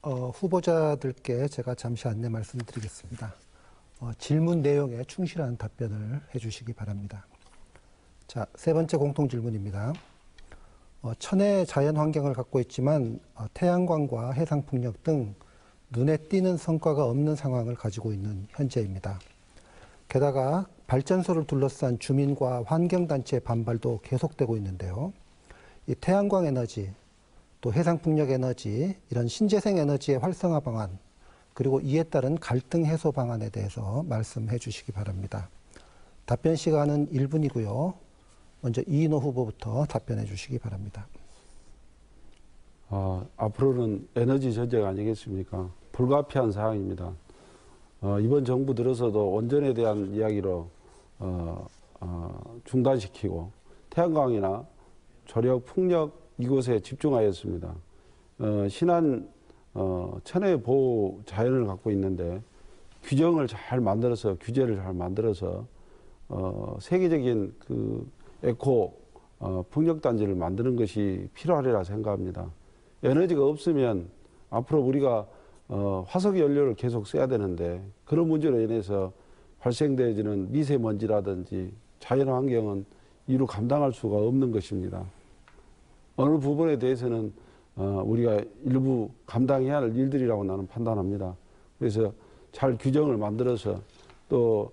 [SPEAKER 1] 후보자들께 제가 잠시 안내 말씀드리겠습니다. 질문 내용에 충실한 답변을 해주시기 바랍니다. 자, 세 번째 공통 질문입니다. 천혜의 자연 환경을 갖고 있지만 태양광과 해상풍력 등 눈에 띄는 성과가 없는 상황을 가지고 있는 현재입니다. 게다가 발전소를 둘러싼 주민과 환경단체의 반발도 계속되고 있는데요. 이 태양광 에너지, 또 해상풍력 에너지, 이런 신재생 에너지의 활성화 방안, 그리고 이에 따른 갈등 해소 방안에 대해서 말씀해 주시기 바랍니다. 답변 시간은 1분이고요. 먼저 이인호 후보부터 답변해 주시기 바랍니다.
[SPEAKER 4] 앞으로는 에너지 전쟁 아니겠습니까? 불가피한 상황입니다. 이번 정부 들어서도 원전에 대한 이야기로 중단시키고 태양광이나 조력, 풍력 이곳에 집중하였습니다. 신안 천혜 보호 자연을 갖고 있는데 규제를 잘 만들어서 세계적인 그 에코 풍력 단지를 만드는 것이 필요하리라 생각합니다. 에너지가 없으면 앞으로 우리가 화석 연료를 계속 써야 되는데 그런 문제로 인해서 발생되어지는 미세먼지라든지 자연환경은 이루 감당할 수가 없는 것입니다. 어느 부분에 대해서는 우리가 일부 감당해야 할 일들이라고 나는 판단합니다. 그래서 잘 규정을 만들어서 또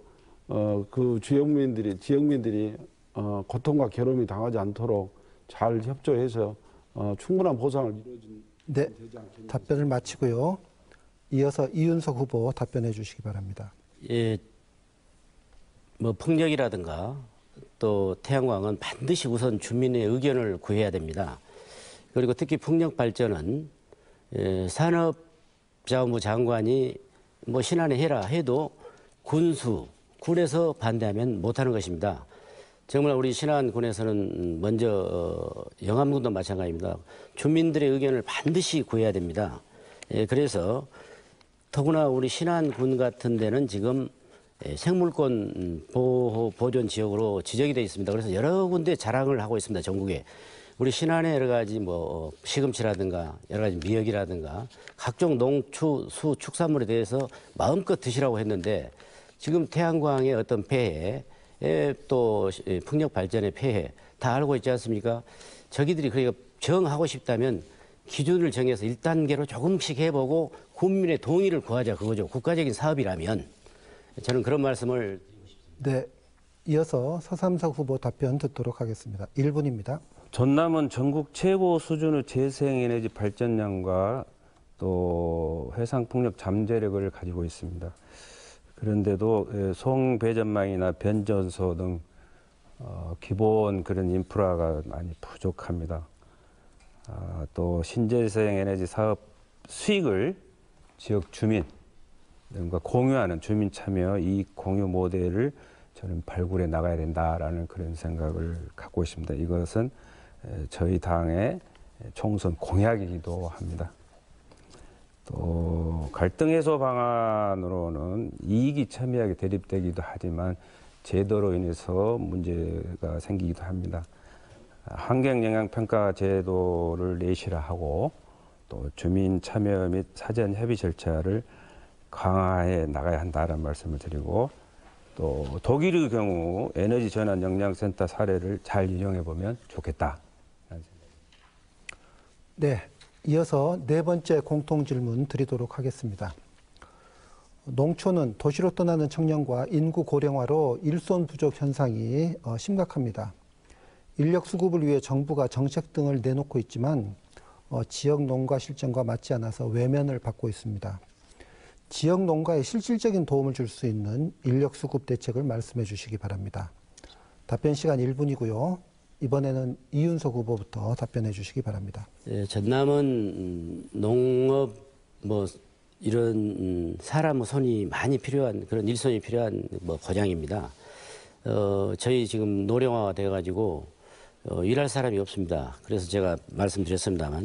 [SPEAKER 4] 그 지역민들이 고통과 괴로움이 당하지 않도록 잘 협조해서 충분한 보상을 이루어주면 되지 않겠나.
[SPEAKER 1] 답변을 마치고요. 이어서 이윤석 후보 답변해 주시기 바랍니다.
[SPEAKER 2] 예, 뭐 풍력이라든가 또 태양광은 반드시 우선 주민의 의견을 구해야 됩니다. 그리고 특히 풍력 발전은 산업자원부 장관이 뭐 신안에 해라 해도 군에서 반대하면 못하는 것입니다. 정말 우리 신안군에서는 먼저 영암군도 마찬가지입니다. 주민들의 의견을 반드시 구해야 됩니다. 그래서 더구나 우리 신안군 같은 데는 지금 생물권 보호 보존 지역으로 지정이 되어 있습니다. 그래서 여러 군데 자랑을 하고 있습니다. 전국에. 우리 신안의 여러 가지 뭐 시금치라든가 여러 가지 미역이라든가 각종 농축 축산물에 대해서 마음껏 드시라고 했는데 지금 태양광의 어떤 폐해 또 풍력 발전의 폐해 다 알고 있지 않습니까? 저기들이 그러니까 정하고 싶다면 기준을 정해서 1단계로 조금씩 해보고 국민의 동의를 구하자 그거죠. 국가적인 사업이라면 저는 그런 말씀을.
[SPEAKER 1] 네, 이어서 서삼석 후보 답변 듣도록 하겠습니다. 1분입니다.
[SPEAKER 3] 전남은 전국 최고 수준의 재생에너지 발전량과 또 해상풍력 잠재력을 가지고 있습니다. 그런데도 송배전망이나 변전소 등 기본 그런 인프라가 많이 부족합니다. 또 신재생 에너지 사업 수익을 지역 주민 등과 공유하는 주민 참여 이익 공유 모델을 저는 발굴해 나가야 된다라는 그런 생각을 갖고 있습니다. 이것은 저희 당의 총선 공약이기도 합니다. 또 갈등 해소 방안으로는 이익이 첨예하게 대립되기도 하지만 제도로 인해서 문제가 생기기도 합니다. 환경영향평가 제도를 내실화하고 또 주민 참여 및 사전 협의 절차를 강화해 나가야 한다는 말씀을 드리고 또 독일의 경우 에너지 전환 역량센터 사례를 잘 이용해 보면 좋겠다.
[SPEAKER 1] 네, 이어서 네 번째 공통 질문 드리도록 하겠습니다. 농촌은 도시로 떠나는 청년과 인구 고령화로 일손 부족 현상이 심각합니다. 인력 수급을 위해 정부가 정책 등을 내놓고 있지만 지역 농가 실정과 맞지 않아서 외면을 받고 있습니다. 지역 농가에 실질적인 도움을 줄 수 있는 인력 수급 대책을 말씀해 주시기 바랍니다. 답변 시간 1분이고요. 이번에는 이윤석 후보부터 답변해 주시기 바랍니다.
[SPEAKER 2] 전남은 농업 뭐 이런 사람 손이 많이 필요한 그런 일손이 필요한 뭐 고장입니다. 저희 지금 노령화가 돼가지고 일할 사람이 없습니다. 그래서 제가 말씀드렸습니다만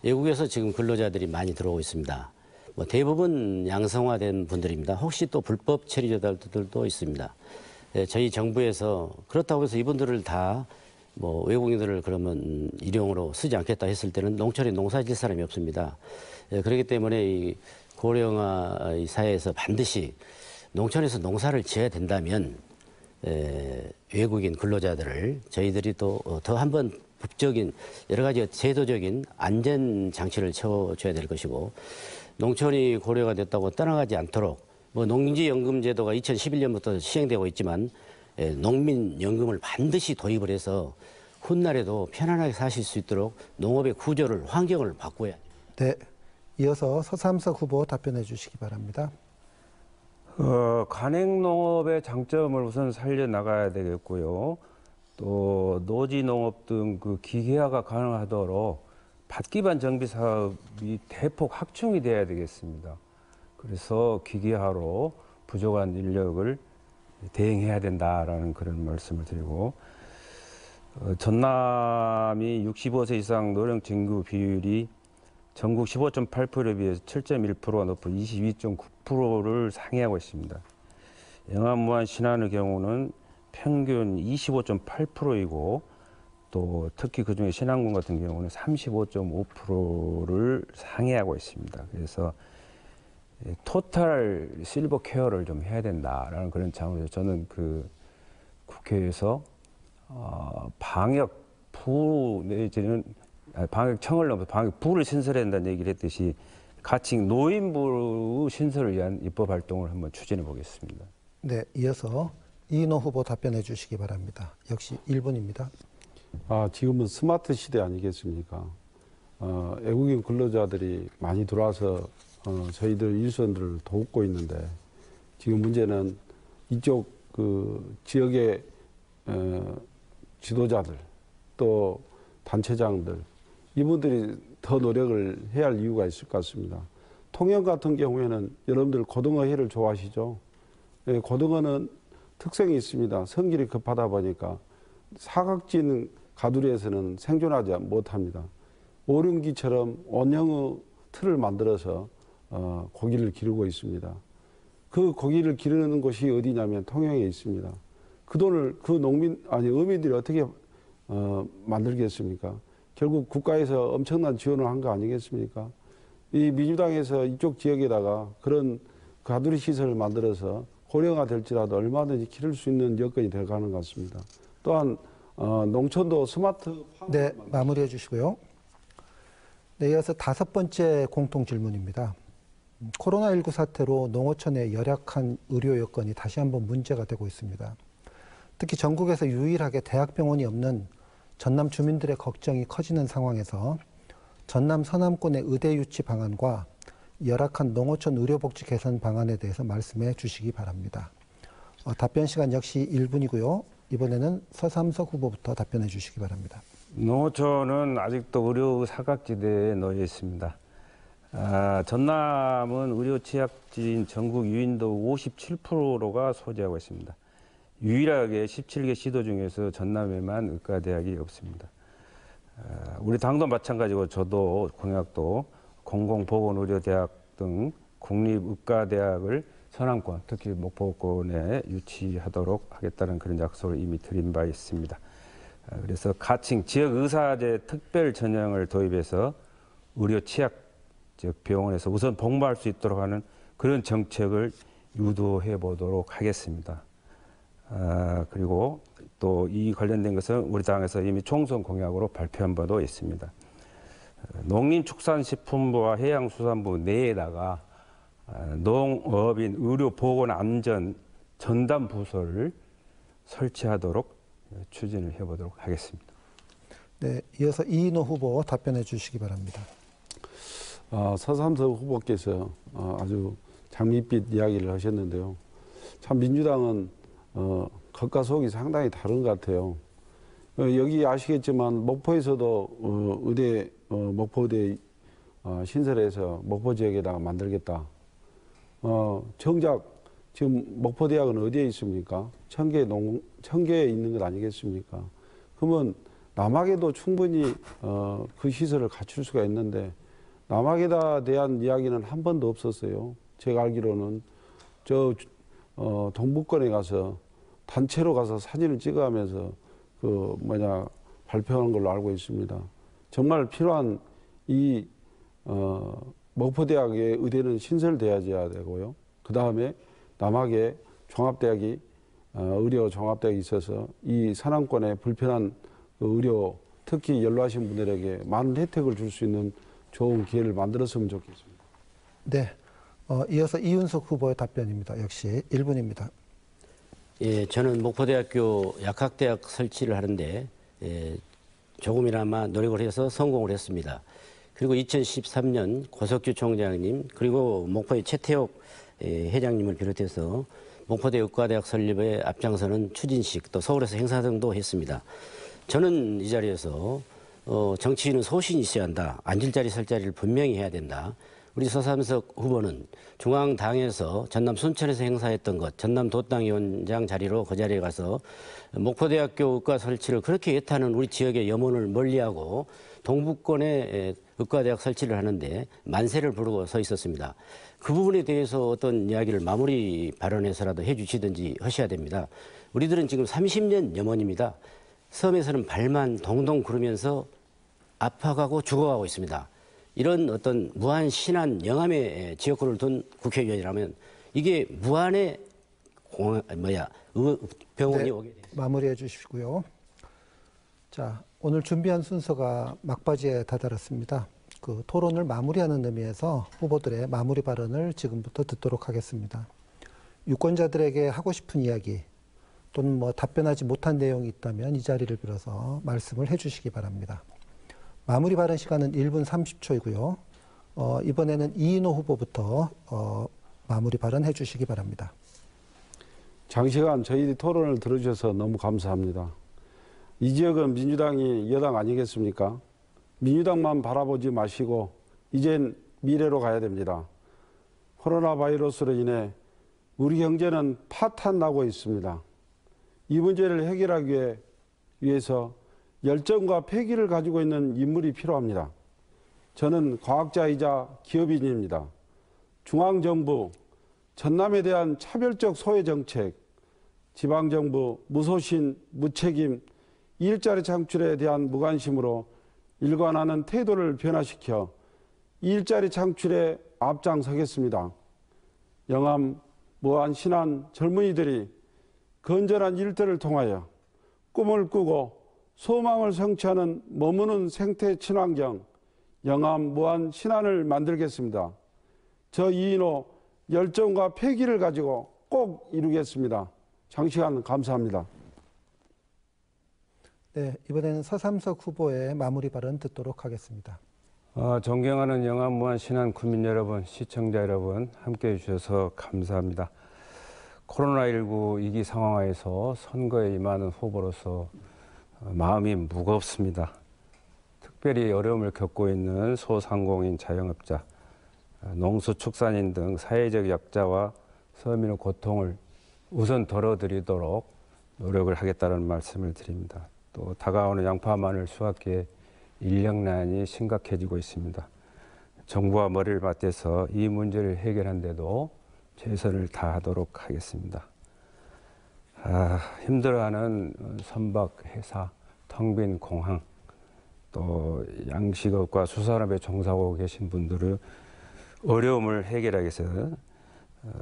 [SPEAKER 2] 외국에서 지금 근로자들이 많이 들어오고 있습니다. 뭐 대부분 양성화된 분들입니다. 혹시 또 불법 체류자들도 있습니다. 저희 정부에서 그렇다고 해서 이분들을 다 뭐 외국인들을 그러면 일용으로 쓰지 않겠다 했을 때는 농촌에 농사 지을 사람이 없습니다. 그렇기 때문에 이 고령화 사회에서 반드시 농촌에서 농사를 지어야 된다면 외국인 근로자들을 저희들이 또 더 한번 법적인 여러 가지 제도적인 안전 장치를 채워줘야 될 것이고 농촌이 고령화 됐다고 떠나가지 않도록 뭐 농지연금 제도가 2011년부터 시행되고 있지만 농민연금을 반드시 도입을 해서 훗날에도 편안하게 사실 수 있도록 농업의 구조를 환경을 바꿔야 됩니다.
[SPEAKER 1] 네, 이어서 서삼석 후보 답변해 주시기 바랍니다.
[SPEAKER 3] 관행농업의 장점을 우선 살려나가야 되겠고요. 또 노지농업 등 그 기계화가 가능하도록 밭기반 정비 사업이 대폭 확충이 돼야 되겠습니다. 그래서 기계화로 부족한 인력을 대응해야 된다라는 그런 말씀을 드리고 전남이 65세 이상 노령 진구 비율이 전국 15.8%에 비해서 7.1%가 높은 22.9%를 상회하고 있습니다. 영암, 무안, 신안의 경우는 평균 25.8%이고 또 특히 그중에 신안군 같은 경우는 35.5%를 상회하고 있습니다. 그래서 토탈 실버 케어를 좀 해야 된다라는 그런 차원에서 저는 그 국회에서 방역부 내지는 방역청을 넘어서 방역부를 신설해야 된다는 얘기를 했듯이 같이 노인부 신설을 위한 입법 활동을 한번 추진해 보겠습니다.
[SPEAKER 1] 네, 이어서 이인호 후보 답변해 주시기 바랍니다. 역시 1분입니다.
[SPEAKER 4] 지금은 스마트 시대 아니겠습니까? 외국인 근로자들이 많이 들어와서 저희들 일선들을 돕고 있는데 지금 문제는 이쪽 그 지역의 지도자들 또 단체장들 이분들이 더 노력을 해야 할 이유가 있을 것 같습니다. 통영 같은 경우에는 여러분들 고등어 회를 좋아하시죠? 네, 고등어는 특성이 있습니다. 성질이 급하다 보니까 사각진 가두리에서는 생존하지 못합니다. 오륜기처럼 원형의 틀을 만들어서 고기를 기르고 있습니다. 그 고기를 기르는 곳이 어디냐면 통영에 있습니다. 그 돈을 그 어민들이 어떻게 만들겠습니까? 결국 국가에서 엄청난 지원을 한 거 아니겠습니까? 이 민주당에서 이쪽 지역에다가 그런 가두리 시설을 만들어서 고령화 될지라도 얼마든지 기를 수 있는 여건이 되어가는 것 같습니다. 또한 농촌도 스마트
[SPEAKER 1] 네, 마무리해 주시고요. 네, 이어서 5번째 공통 질문입니다. 코로나19 사태로 농어촌의 열악한 의료 여건이 다시 한번 문제가 되고 있습니다. 특히 전국에서 유일하게 대학병원이 없는 전남 주민들의 걱정이 커지는 상황에서 전남 서남권의 의대 유치 방안과 열악한 농어촌 의료복지 개선 방안에 대해서 말씀해 주시기 바랍니다. 답변 시간 역시 1분이고요. 이번에는 서삼석 후보부터 답변해 주시기 바랍니다.
[SPEAKER 3] 농어촌은 아직도 의료 사각지대에 놓여 있습니다. 전남은 의료 취약지인 전국 유인도 57%가 소재하고 있습니다. 유일하게 17개 시도 중에서 전남에만 의과대학이 없습니다. 우리 당도 마찬가지고 저도 공약도 공공보건의료대학 등 국립의과대학을 서남권, 특히 목포권에 유치하도록 하겠다는 그런 약속을 이미 드린 바 있습니다. 그래서 가칭 지역의사제 특별 전형을 도입해서 의료 취약 즉 병원에서 우선 복무할 수 있도록 하는 그런 정책을 유도해 보도록 하겠습니다. 그리고 또 이 관련된 것은 우리 당에서 이미 총선 공약으로 발표한 바도 있습니다. 농림축산식품부와 해양수산부 내에다가 농업인 의료보건안전 전담 부서를 설치하도록 추진을 해보도록 하겠습니다.
[SPEAKER 1] 네, 이어서 이인호 후보 답변해 주시기 바랍니다.
[SPEAKER 4] 서삼석 후보께서 아주 장밋빛 이야기를 하셨는데요. 참 민주당은 겉과 속이 상당히 다른 것 같아요. 여기 아시겠지만 목포에서도 의대 목포의대 신설해서 목포 지역에다가 만들겠다. 정작 지금 목포대학은 어디에 있습니까? 청계에 있는 것 아니겠습니까? 그러면 남학에도 충분히 그 시설을 갖출 수가 있는데 남학에 대한 이야기는 한 번도 없었어요. 제가 알기로는 동북권에 가서 단체로 가서 사진을 찍어가면서 발표하는 걸로 알고 있습니다. 정말 필요한 이 목포대학의 의대는 신설돼야 되고요. 그 다음에 남학에 종합대학이 의료 종합대학이 있어서 이 서남권에 불편한 의료 특히 연로하신 분들에게 많은 혜택을 줄 수 있는 좋은 기회를 만들었으면 좋겠습니다.
[SPEAKER 1] 네, 이어서 이윤석 후보의 답변입니다. 역시 1분입니다.
[SPEAKER 2] 예, 저는 목포대학교 약학대학 설치를 하는데 조금이나마 노력을 해서 성공을 했습니다. 그리고 2013년 고석규 총장님 그리고 목포의 최태옥 회장님을 비롯해서 목포대 의과대학 설립에 앞장서는 추진식 또 서울에서 행사 등도 했습니다. 저는 이 자리에서 정치인은 소신이 있어야 한다. 앉을 자리 설 자리를 분명히 해야 된다. 우리 서삼석 후보는 중앙당에서 전남 순천에서 행사했던 것, 전남 도당위원장 자리로 그 자리에 가서 목포대학교 의과 설치를 그렇게 애타는 우리 지역의 염원을 멀리하고 동북권에 의과대학 설치를 하는데 만세를 부르고 서 있었습니다. 그 부분에 대해서 어떤 이야기를 마무리 발언해서라도 해주시든지 하셔야 됩니다. 우리들은 지금 30년 염원입니다. 섬에서는 발만 동동 구르면서 아파가고 죽어가고 있습니다. 이런 어떤 무한 신안 영암의 지역구를 둔 국회의원이라면 이게 무한의 병원이
[SPEAKER 1] 네,
[SPEAKER 2] 오게 됩니다.
[SPEAKER 1] 마무리해 주시고요. 자, 오늘 준비한 순서가 막바지에 다다랐습니다. 그 토론을 마무리하는 의미에서 후보들의 마무리 발언을 지금부터 듣도록 하겠습니다. 유권자들에게 하고 싶은 이야기 또는 답변하지 못한 내용이 있다면 이 자리를 빌어서 말씀을 해주시기 바랍니다. 마무리 발언 시간은 1분 30초이고요. 이번에는 이인호 후보부터 마무리 발언 해주시기 바랍니다.
[SPEAKER 4] 장시간 저희 토론을 들어주셔서 너무 감사합니다. 이 지역은 민주당이 여당 아니겠습니까? 민주당만 바라보지 마시고 이젠 미래로 가야 됩니다. 코로나 바이러스로 인해 우리 경제는 파탄나고 있습니다. 이 문제를 해결하기 위해서 열정과 패기를 가지고 있는 인물이 필요합니다. 저는 과학자이자 기업인입니다. 중앙정부, 전남에 대한 차별적 소외 정책, 지방정부 무소신, 무책임, 일자리 창출에 대한 무관심으로 일관하는 태도를 변화시켜 일자리 창출에 앞장서겠습니다. 영암, 무안, 신안 젊은이들이 건전한 일터를 통하여 꿈을 꾸고 소망을 성취하는 머무는 생태 친환경 영암, 무안, 신안을 만들겠습니다. 저 이인호 열정과 패기를 가지고 꼭 이루겠습니다. 장시간 감사합니다.
[SPEAKER 1] 네, 이번에는 서삼석 후보의 마무리 발언 듣도록 하겠습니다.
[SPEAKER 3] 존경하는 영암, 무안, 신안 구민 여러분, 시청자 여러분, 함께해 주셔서 감사합니다. 코로나19 위기 상황에서 선거에 임하는 후보로서 마음이 무겁습니다. 특별히 어려움을 겪고 있는 소상공인, 자영업자, 농수축산인 등 사회적 약자와 서민의 고통을 우선 덜어드리도록 노력을 하겠다는 말씀을 드립니다. 또 다가오는 양파, 마늘 수확기에 인력난이 심각해지고 있습니다. 정부와 머리를 맞대서 이 문제를 해결하는 데도 최선을 다하도록 하겠습니다. 힘들어하는 선박 회사, 텅 빈 공항, 또 양식업과 수산업에 종사하고 계신 분들의 어려움을 해결하기 위해서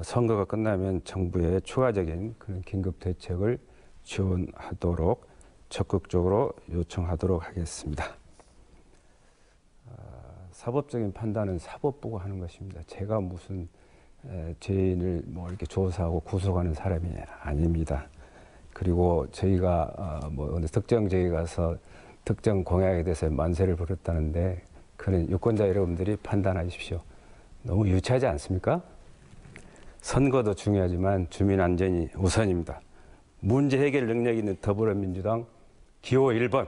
[SPEAKER 3] 선거가 끝나면 정부의 추가적인 그런 긴급 대책을 지원하도록 적극적으로 요청하도록 하겠습니다. 사법적인 판단은 사법부가 하는 것입니다. 제가 무슨 죄인을 뭐 이렇게 조사하고 구속하는 사람이 아닙니다. 그리고 저희가 어느 특정 지역에 가서 특정 공약에 대해서 만세를 부렸다는데 그런 유권자 여러분들이 판단하십시오. 너무 유치하지 않습니까? 선거도 중요하지만 주민 안전이 우선입니다. 문제 해결 능력 있는 더불어민주당 기호 1번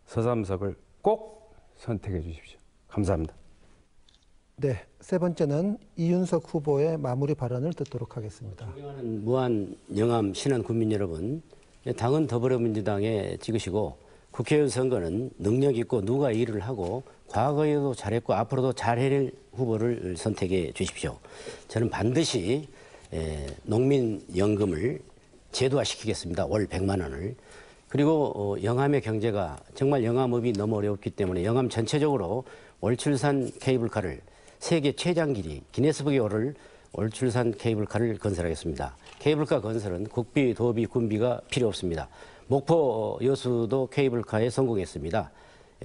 [SPEAKER 3] 서삼석을 꼭 선택해 주십시오. 감사합니다.
[SPEAKER 1] 네, 세 번째는 이윤석 후보의 마무리 발언을 듣도록 하겠습니다.
[SPEAKER 2] 존경하는 무안, 영암, 신안 국민 여러분, 당은 더불어민주당에 찍으시고 국회의원 선거는 능력 있고 누가 일을 하고 과거에도 잘했고 앞으로도 잘해낼 후보를 선택해 주십시오. 저는 반드시 농민연금을 제도화시키겠습니다. 월 100만 원을. 그리고 영암의 경제가 정말 영암업이 너무 어렵기 때문에 영암 전체적으로 월출산 케이블카를 세계 최장 길이 기네스북에 오를 월출산 케이블카를 건설하겠습니다. 케이블카 건설은 국비, 도비, 군비가 필요 없습니다. 목포 여수도 케이블카에 성공했습니다.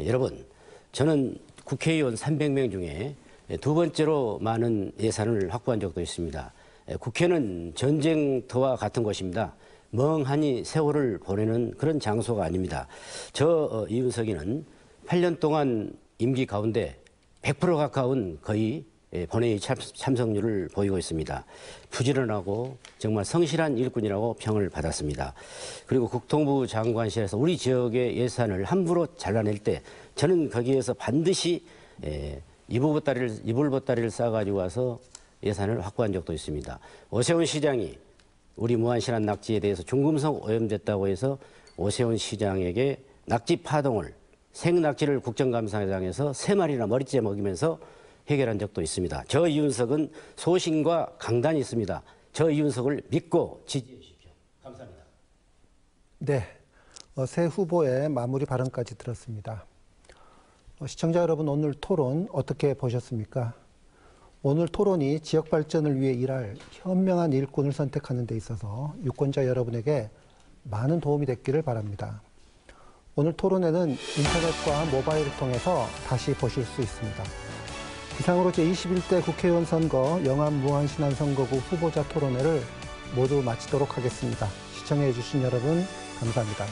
[SPEAKER 2] 여러분, 저는 국회의원 300명 중에 두 번째로 많은 예산을 확보한 적도 있습니다. 국회는 전쟁터와 같은 곳입니다. 멍하니 세월을 보내는 그런 장소가 아닙니다. 저 이윤석이는 8년 동안 임기 가운데 100% 가까운 거의 본회의 참석률을 보이고 있습니다. 부지런하고 정말 성실한 일꾼이라고 평을 받았습니다. 그리고 국토부 장관실에서 우리 지역의 예산을 함부로 잘라낼 때 저는 거기에서 반드시 이불보따리를 싸가지고 와서 예산을 확보한 적도 있습니다. 오세훈 시장이 우리 무안 신안 낙지에 대해서 중금속 오염됐다고 해서 오세훈 시장에게 낙지 파동을 생낙지를 국정감사장에서 3마리나 머리째 먹이면서 해결한 적도 있습니다. 저 이윤석은 소신과 강단이 있습니다. 저 이윤석을 믿고 지지해 주십시오. 감사합니다.
[SPEAKER 1] 네, 새 후보의 마무리 발언까지 들었습니다. 시청자 여러분, 오늘 토론 어떻게 보셨습니까? 오늘 토론이 지역 발전을 위해 일할 현명한 일꾼을 선택하는 데 있어서 유권자 여러분에게 많은 도움이 됐기를 바랍니다. 오늘 토론회는 인터넷과 모바일을 통해서 다시 보실 수 있습니다. 이상으로 제21대 국회의원 선거 영암 무안 신안 선거구 후보자 토론회를 모두 마치도록 하겠습니다. 시청해 주신 여러분 감사합니다.